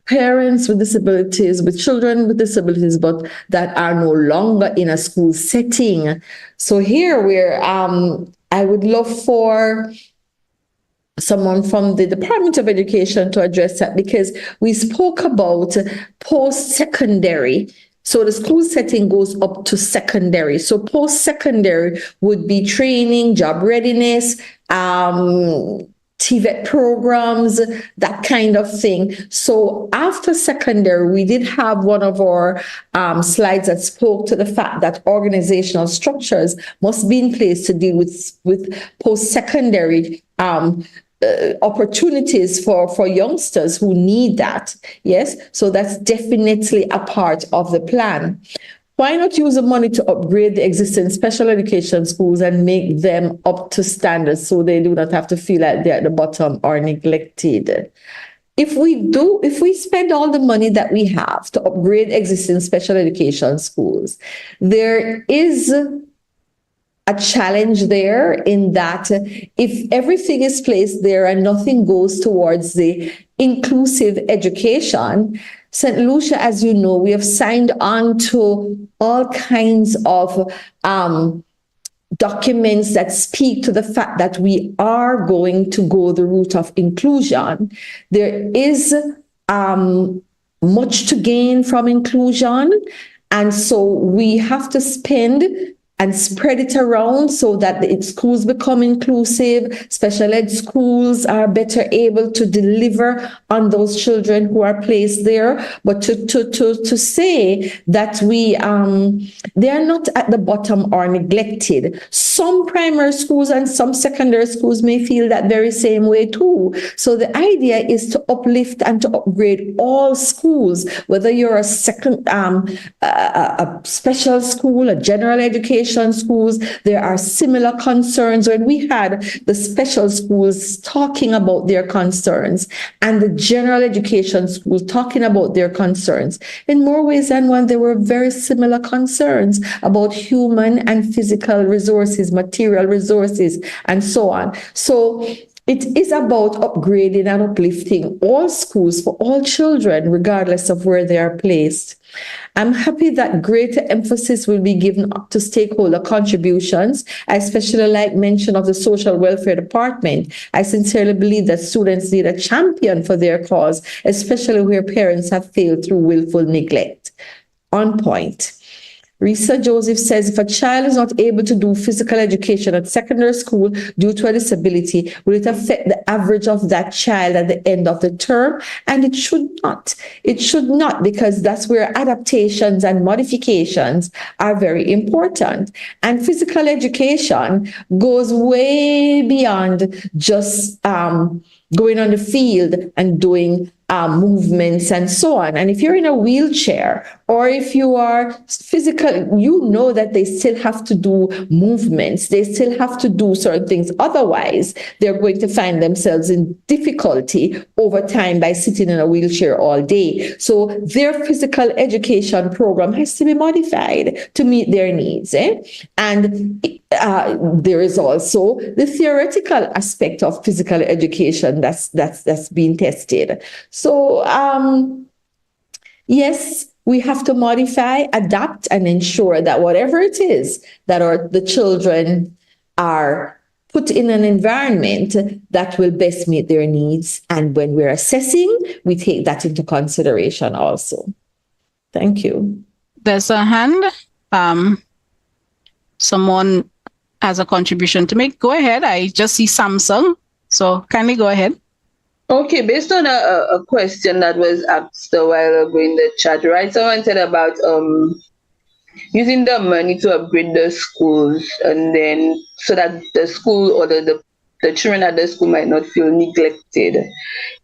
parents with disabilities, with children with disabilities, but that are no longer in a school setting? So here I would love for someone from the Department of Education to address that, because we spoke about post-secondary. So the school setting goes up to secondary. So post-secondary would be training, job readiness, TVET programs, that kind of thing. So after secondary, we did have one of our slides that spoke to the fact that organizational structures must be in place to deal with post-secondary opportunities for youngsters who need that. Yes, so that's definitely a part of the plan. Why not use the money to upgrade the existing special education schools and make them up to standards so they do not have to feel like they're at the bottom or neglected? If we spend all the money that we have to upgrade existing special education schools, there is a challenge there in that if everything is placed there and nothing goes towards the inclusive education, St. Lucia, as you know, we have signed on to all kinds of documents that speak to the fact that we are going to go the route of inclusion. There is much to gain from inclusion, and so we have to spend and spread it around so that the schools become inclusive. Special ed schools are better able to deliver on those children who are placed there. But to say that they are not at the bottom or neglected. Some primary schools and some secondary schools may feel that very same way too. So the idea is to uplift and to upgrade all schools, whether you're a special school, a general education schools. There are similar concerns. When we had the special schools talking about their concerns and the general education schools talking about their concerns, in more ways than one, there were very similar concerns about human and physical resources, material resources, and so on. So it is about upgrading and uplifting all schools for all children, regardless of where they are placed. I'm happy that greater emphasis will be given to stakeholder contributions. I especially like mention of the social welfare department. I sincerely believe that students need a champion for their cause, especially where parents have failed through willful neglect. On point. Risa Joseph says, if a child is not able to do physical education at secondary school due to a disability, will it affect the average of that child at the end of the term? And it should not. It should not, because that's where adaptations and modifications are very important. And physical education goes way beyond just going on the field and doing movements and so on. And if you're in a wheelchair or if you are physical, you know that they still have to do movements. They still have to do certain things. Otherwise, they're going to find themselves in difficulty over time by sitting in a wheelchair all day. So their physical education program has to be modified to meet their needs. And there is also the theoretical aspect of physical education that's being tested. So yes, we have to modify, adapt, and ensure that whatever it is that the children are put in an environment that will best meet their needs. And when we're assessing, we take that into consideration also. Thank you. There's a hand. Someone has a contribution to make. Go ahead. I just see Samsung. So kindly go ahead. Okay, based on a question that was asked a while ago in the chat, right? Someone said about using the money to upgrade the schools, and then so that the school or the children at the school might not feel neglected.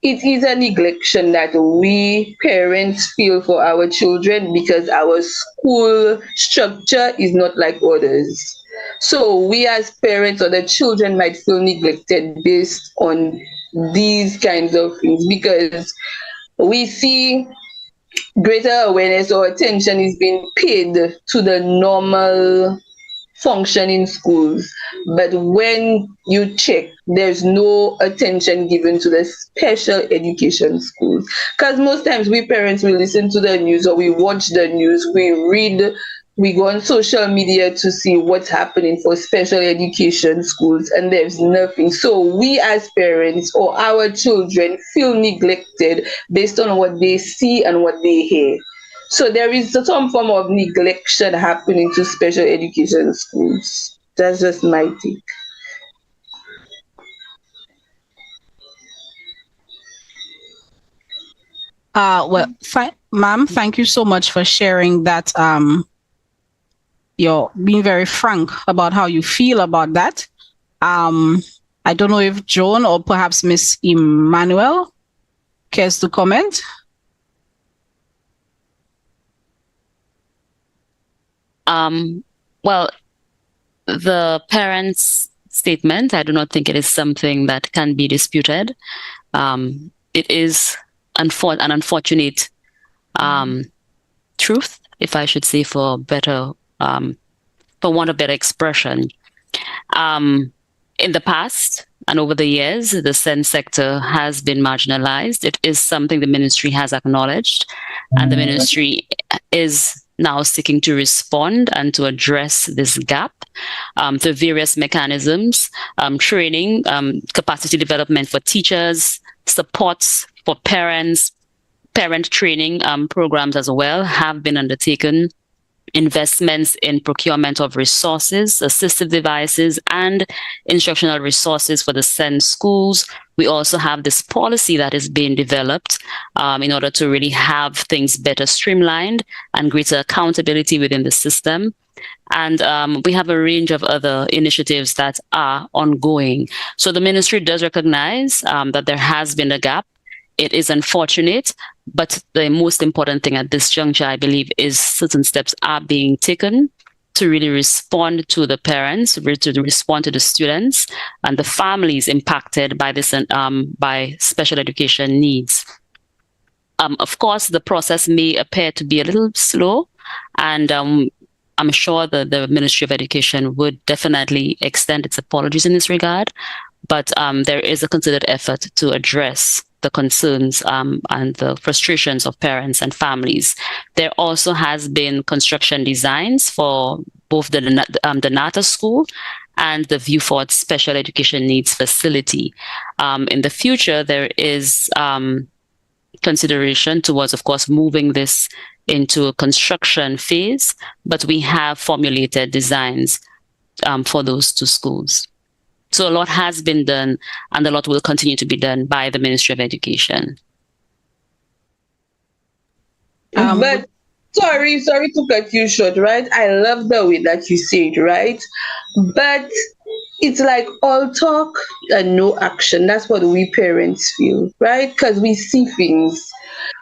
It is a neglection that we parents feel for our children because our school structure is not like others. So we as parents or the children might feel neglected based on these kinds of things because we see greater awareness or attention is being paid to the normal function in schools. But when you check, there's no attention given to the special education schools. Because most times we parents, we listen to the news or we watch the news, we read, we go on social media to see what's happening for special education schools, and there's nothing. So we as parents or our children feel neglected based on what they see and what they hear. So there is some form of neglection happening to special education schools. That's just my take. Well, ma'am, thank you so much for sharing that. You're being very frank about how you feel about that. I don't know if Joan or perhaps Miss Emmanuel cares to comment. Well, the parents' statement, I do not think it is something that can be disputed. It is an unfortunate truth, if I should say, for want of better expression. In the past and over the years, the SEND sector has been marginalized. It is something the ministry has acknowledged, and the ministry is now seeking to respond and to address this gap through various mechanisms, training, capacity development for teachers, supports for parents, parent training programs as well have been undertaken. Investments in procurement of resources, assistive devices, and instructional resources for the SEND schools. We also have this policy that is being developed in order to really have things better streamlined and greater accountability within the system. And we have a range of other initiatives that are ongoing. So the ministry does recognize that there has been a gap. It is unfortunate, but the most important thing at this juncture, I believe, is certain steps are being taken to really respond to the parents, to respond to the students and the families impacted by this, by special education needs. Of course, the process may appear to be a little slow, and I'm sure that the Ministry of Education would definitely extend its apologies in this regard, but there is a considered effort to address the concerns and the frustrations of parents and families. There also has been construction designs for both the Nata School and the Viewford Special Education Needs Facility. In the future, there is consideration towards, of course, moving this into a construction phase, but we have formulated designs for those two schools. So a lot has been done, and a lot will continue to be done by the Ministry of Education. But sorry to cut you short, right? I love the way that you say it, right? But it's like all talk and no action. That's what we parents feel, right? Because we see things.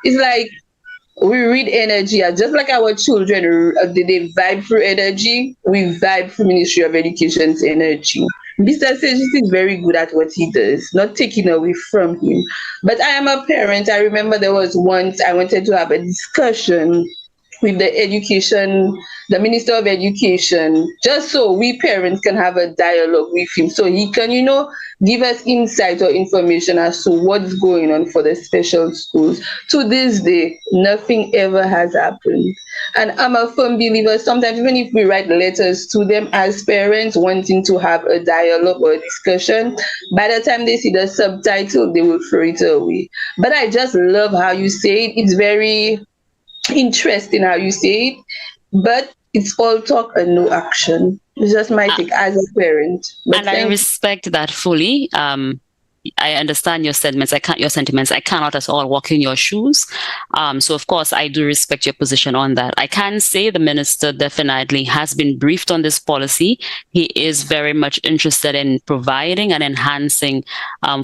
It's like we read energy, just like our children, they vibe through energy. We vibe through Ministry of Education's energy. Mr. Segis is very good at what he does, not taking away from him. But I am a parent. I remember there was once I wanted to have a discussion with the Minister of Education, just so we parents can have a dialogue with him, so he can, give us insight or information as to what's going on for the special schools. To this day, nothing ever has happened. And I'm a firm believer, sometimes even if we write letters to them as parents wanting to have a dialogue or a discussion, by the time they see the subtitle, they will throw it away. But I just love how you say it. It's very interesting how you say it, but it's all talk and no action. It's just my take as a parent. But and I respect that fully. I understand your sentiments. I cannot at all walk in your shoes. So of course, I do respect your position on that. I can say the minister definitely has been briefed on this policy. He is very much interested in providing and enhancing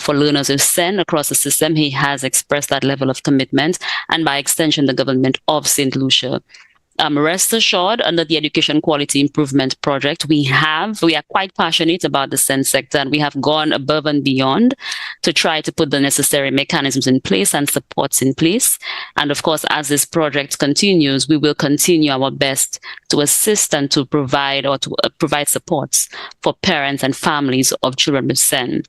for learners with SEN across the system. He has expressed that level of commitment, and by extension, the government of St. Lucia. Rest assured, under the Education Quality Improvement Project, we are quite passionate about the SEN sector, and we have gone above and beyond to try to put the necessary mechanisms in place and supports in place. And of course, as this project continues, we will continue our best to assist and to provide supports for parents and families of children with SEN.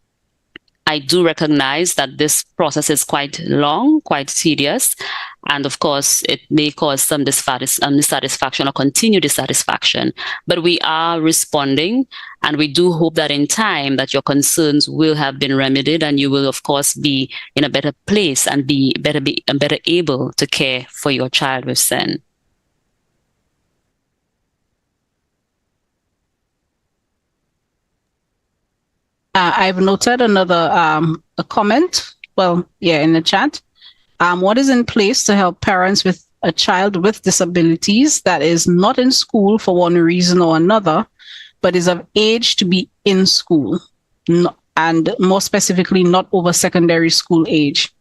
I do recognize that this process is quite long, quite tedious, and of course, it may cause some dissatisfaction or continued dissatisfaction. But we are responding, and we do hope that in time that your concerns will have been remedied, and you will, of course, be in a better place and be better able to care for your child with SEN. I've noted another a comment. Well, yeah, in the chat. What is in place to help parents with a child with disabilities that is not in school for one reason or another, but is of age to be in school, and more specifically, not over secondary school age?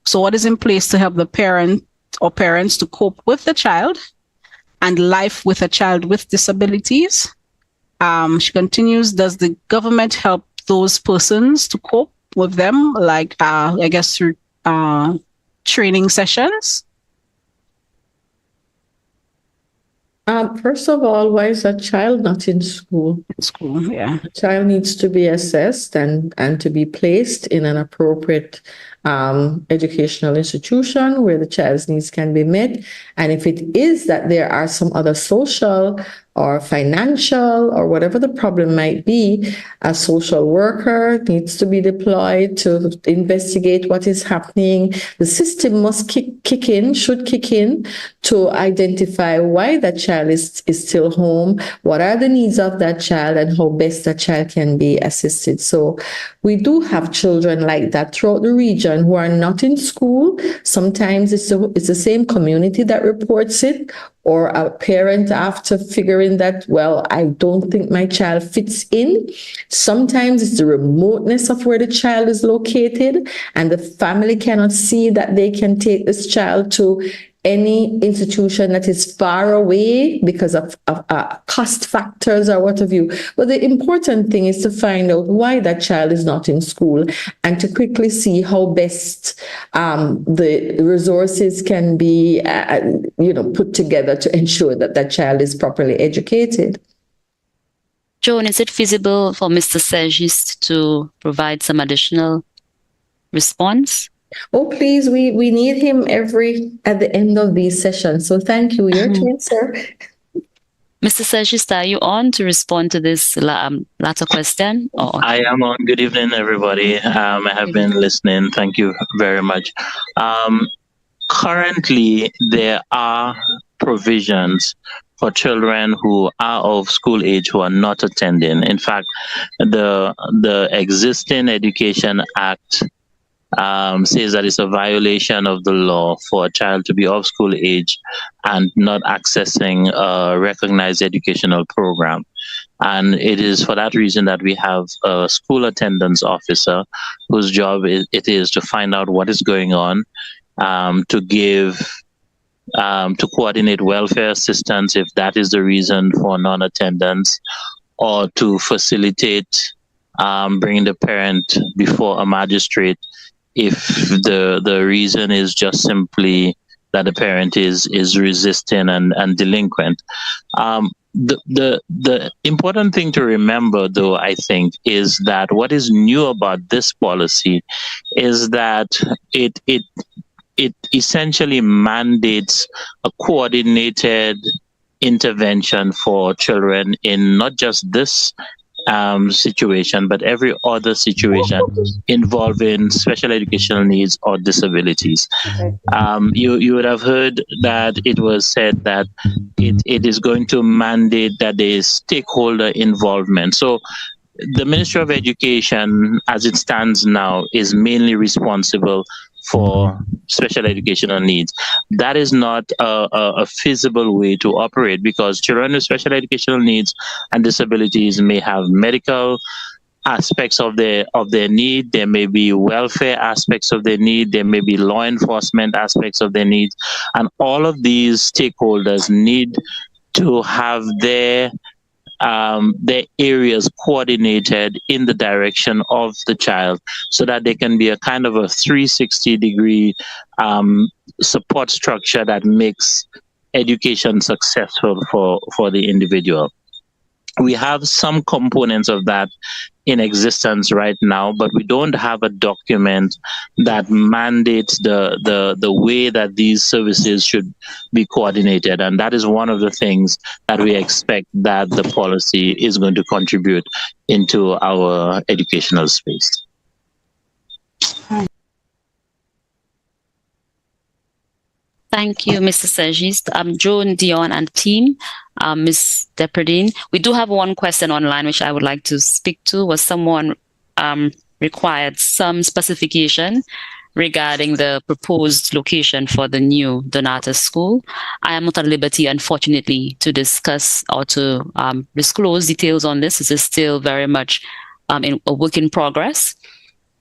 So what is in place to help the parent or parents to cope with the child and life with a child with disabilities? She continues, does the government help those persons to cope with them, like I guess through training sessions? First of all, why is a child not in school? In school, yeah. A child needs to be assessed and to be placed in an appropriate educational institution where the child's needs can be met. And if it is that there are some other social or financial or whatever the problem might be, a social worker needs to be deployed to investigate what is happening. The system must should kick in to identify why that child is still home, what are the needs of that child, and how best that child can be assisted. So we do have children like that throughout the region who are not in school. Sometimes it's the same community that reports it, or a parent after figuring that, well, I don't think my child fits in. Sometimes it's the remoteness of where the child is located, and the family cannot see that they can take this child to any institution that is far away because of cost factors or what have you. But the important thing is to find out why that child is not in school and to quickly see how best the resources can be put together to ensure that that child is properly educated. Joan, is it feasible for Mr. Segis to provide some additional response? Oh, please, we need him at the end of these sessions. So thank you. Your turn, sir. Mr. Segis, are you on to respond to this latter question? Or? I am on. Good evening, everybody. I have been listening. Thank you very much. Currently, there are provisions for children who are of school age who are not attending. In fact, the existing Education Act says that it's a violation of the law for a child to be of school age and not accessing a recognized educational program. And it is for that reason that we have a school attendance officer whose job it is to find out what is going on, to give, to coordinate welfare assistance if that is the reason for non-attendance, or to facilitate bringing the parent before a magistrate if the reason is just simply that the parent is resisting and delinquent. The important thing to remember, though, I think, is that what is new about this policy is that it essentially mandates a coordinated intervention for children in not just this situation, but every other situation involving special educational needs or disabilities. You would have heard that it was said that it is going to mandate that there is stakeholder involvement. So the Ministry of Education, as it stands now, is mainly responsible for special educational needs. That is not a feasible way to operate, because children with special educational needs and disabilities may have medical aspects of their need. There may be welfare aspects of their need. There may be law enforcement aspects of their needs, and all of these stakeholders need to have their areas coordinated in the direction of the child, so that they can be a kind of a 360-degree support structure that makes education successful for the individual. We have some components of that in existence right now, but we don't have a document that mandates the way that these services should be coordinated. And that is one of the things that we expect that the policy is going to contribute into our educational space. Thank you, Mr. Sergis. Joan, Dion, and team. Ms. Depredine, we do have one question online which I would like to speak to. Was someone required some specification regarding the proposed location for the new Donata School? I am not at liberty, unfortunately, to discuss or to disclose details on this. This is still very much in a work in progress.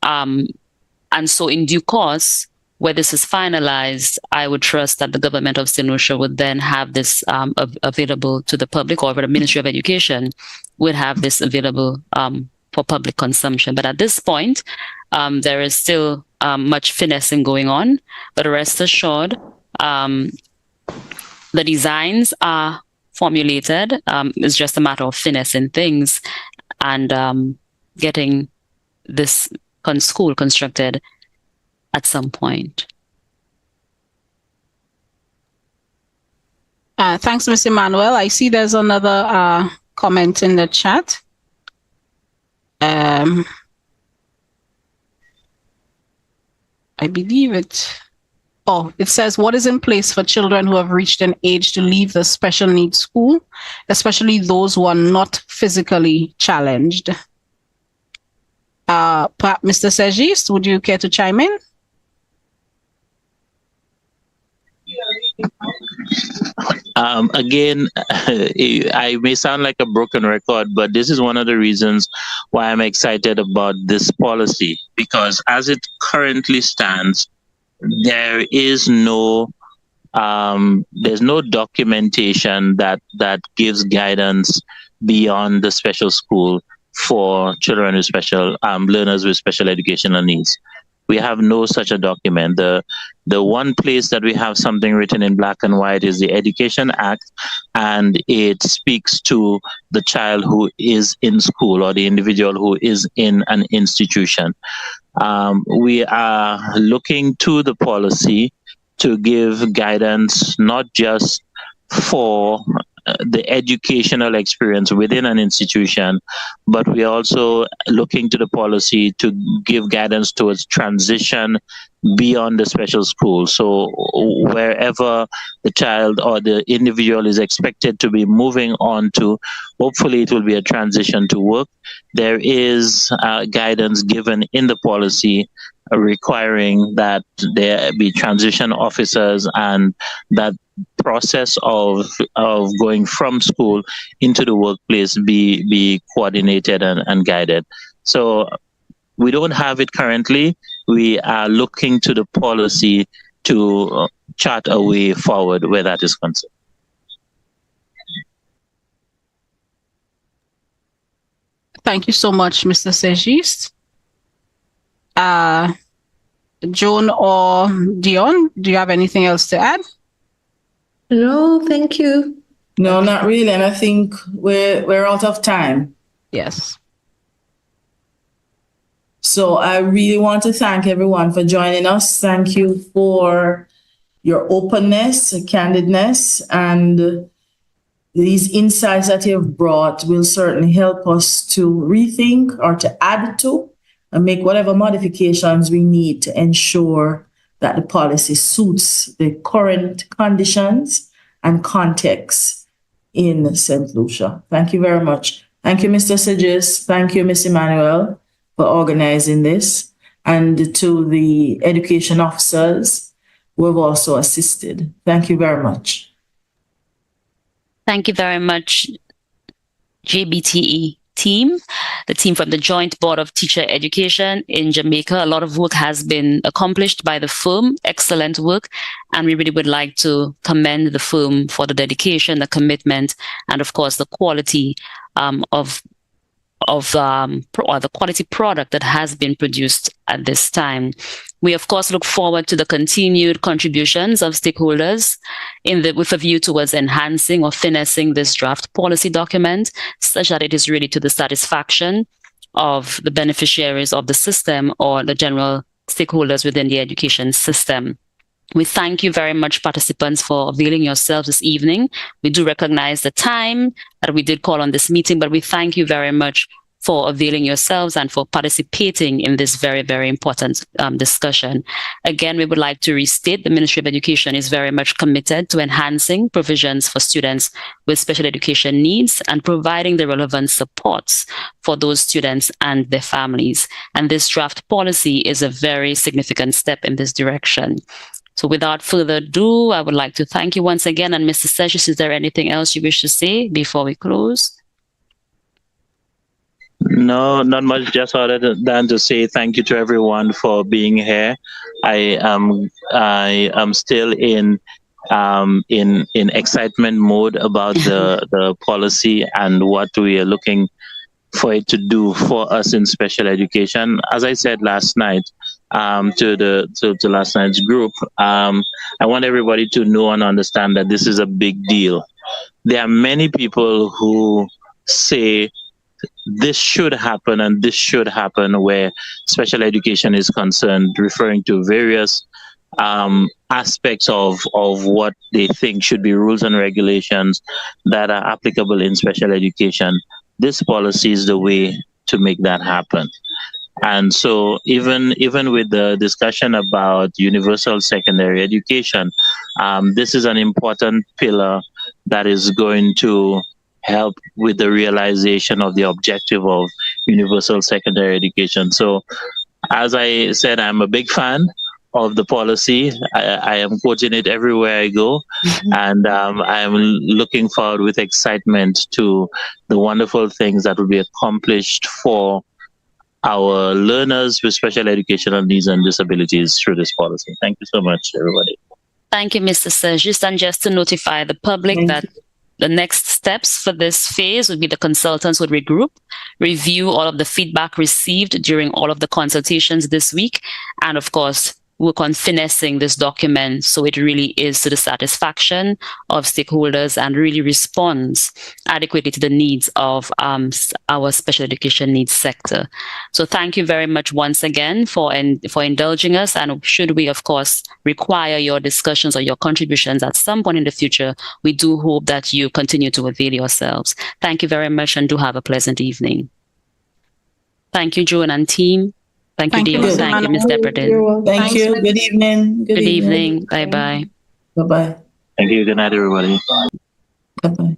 And so in due course, where this is finalized, I would trust that the government of St. Lucia would then have this available to the public, or the Ministry of Education would have this available for public consumption. But at this point, there is still much finessing going on. But rest assured, the designs are formulated. It's just a matter of finessing things and getting this school constructed at some point. Thanks, Ms. Emmanuel. I see there's another comment in the chat. I believe it. Oh, it says, what is in place for children who have reached an age to leave the special needs school, especially those who are not physically challenged? Perhaps Mr. Sergis, would you care to chime in? Again, I may sound like a broken record, but this is one of the reasons why I'm excited about this policy, because as it currently stands, there is no there's no documentation that gives guidance beyond the special school for children with special learners with special educational needs. We have no such a document. The one place that we have something written in black and white is the Education Act, and it speaks to the child who is in school or the individual who is in an institution. We are looking to the policy to give guidance not just for the educational experience within an institution, but we are also looking to the policy to give guidance towards transition beyond the special school. So wherever the child or the individual is expected to be moving on to, hopefully it will be a transition to work. There is guidance given in the policy requiring that there be transition officers and that process of going from school into the workplace be coordinated and guided. So we don't have it currently. We are looking to the policy to chart a way forward where that is concerned. Thank you so much, Mr. Segis. Joan or Dion, do you have anything else to add? No, thank you. No, not really. And I think we're out of time. Yes. So I really want to thank everyone for joining us. Thank you for your openness, candidness, and these insights that you've brought will certainly help us to rethink or to add to and make whatever modifications we need to ensure that the policy suits the current conditions and context in St. Lucia. Thank you very much. Thank you, Mr. Segis. Thank you, Ms. Emmanuel, for organizing this, and to the education officers who have also assisted. Thank you very much. Thank you very much, JBTE team, the team from the Joint Board of Teacher Education in Jamaica. A lot of work has been accomplished by the firm, excellent work, and we really would like to commend the firm for the dedication, the commitment, and of course the quality the quality product that has been produced at this time. We, of course, look forward to the continued contributions of stakeholders with a view towards enhancing or finessing this draft policy document such that it is really to the satisfaction of the beneficiaries of the system or the general stakeholders within the education system. We thank you very much, participants, for availing yourselves this evening. We do recognize the time that we did call on this meeting, but we thank you very much for availing yourselves and for participating in this very, very important discussion. Again, we would like to restate the Ministry of Education is very much committed to enhancing provisions for students with special education needs and providing the relevant supports for those students and their families. And this draft policy is a very significant step in this direction. So without further ado, I would like to thank you once again. And Mr. Segis, is there anything else you wish to say before we close? No, not much. Just other than to say thank you to everyone for being here. I am still in excitement mode about the policy and what we are looking for it to do for us in special education. As I said last night to last night's group, I want everybody to know and understand that this is a big deal. There are many people who say this should happen and this should happen where special education is concerned, referring to various aspects of what they think should be rules and regulations that are applicable in special education. This policy is the way to make that happen. And so even with the discussion about universal secondary education, this is an important pillar that is going to help with the realization of the objective of universal secondary education. So as I said, I'm a big fan of the policy. I am quoting it everywhere I go. And I am looking forward with excitement to the wonderful things that will be accomplished for our learners with special educational needs and disabilities through this policy. Thank you so much, everybody. Thank you, Mr. Segis. And just to notify the public that the next steps for this phase would be the consultants would regroup, review all of the feedback received during all of the consultations this week, and of course, work on finessing this document so it really is to the satisfaction of stakeholders and really responds adequately to the needs of our special education needs sector. So thank you very much once again for indulging us, and should we of course require your discussions or your contributions at some point in the future, we do hope that you continue to avail yourselves. Thank you very much and do have a pleasant evening. Thank you, Joan and team. Thank you, Dion. Thank you, Ms. Depredin. Thank you. Good evening. Good evening. Bye-bye. Bye-bye. Thank you. Good night, everybody. Bye-bye.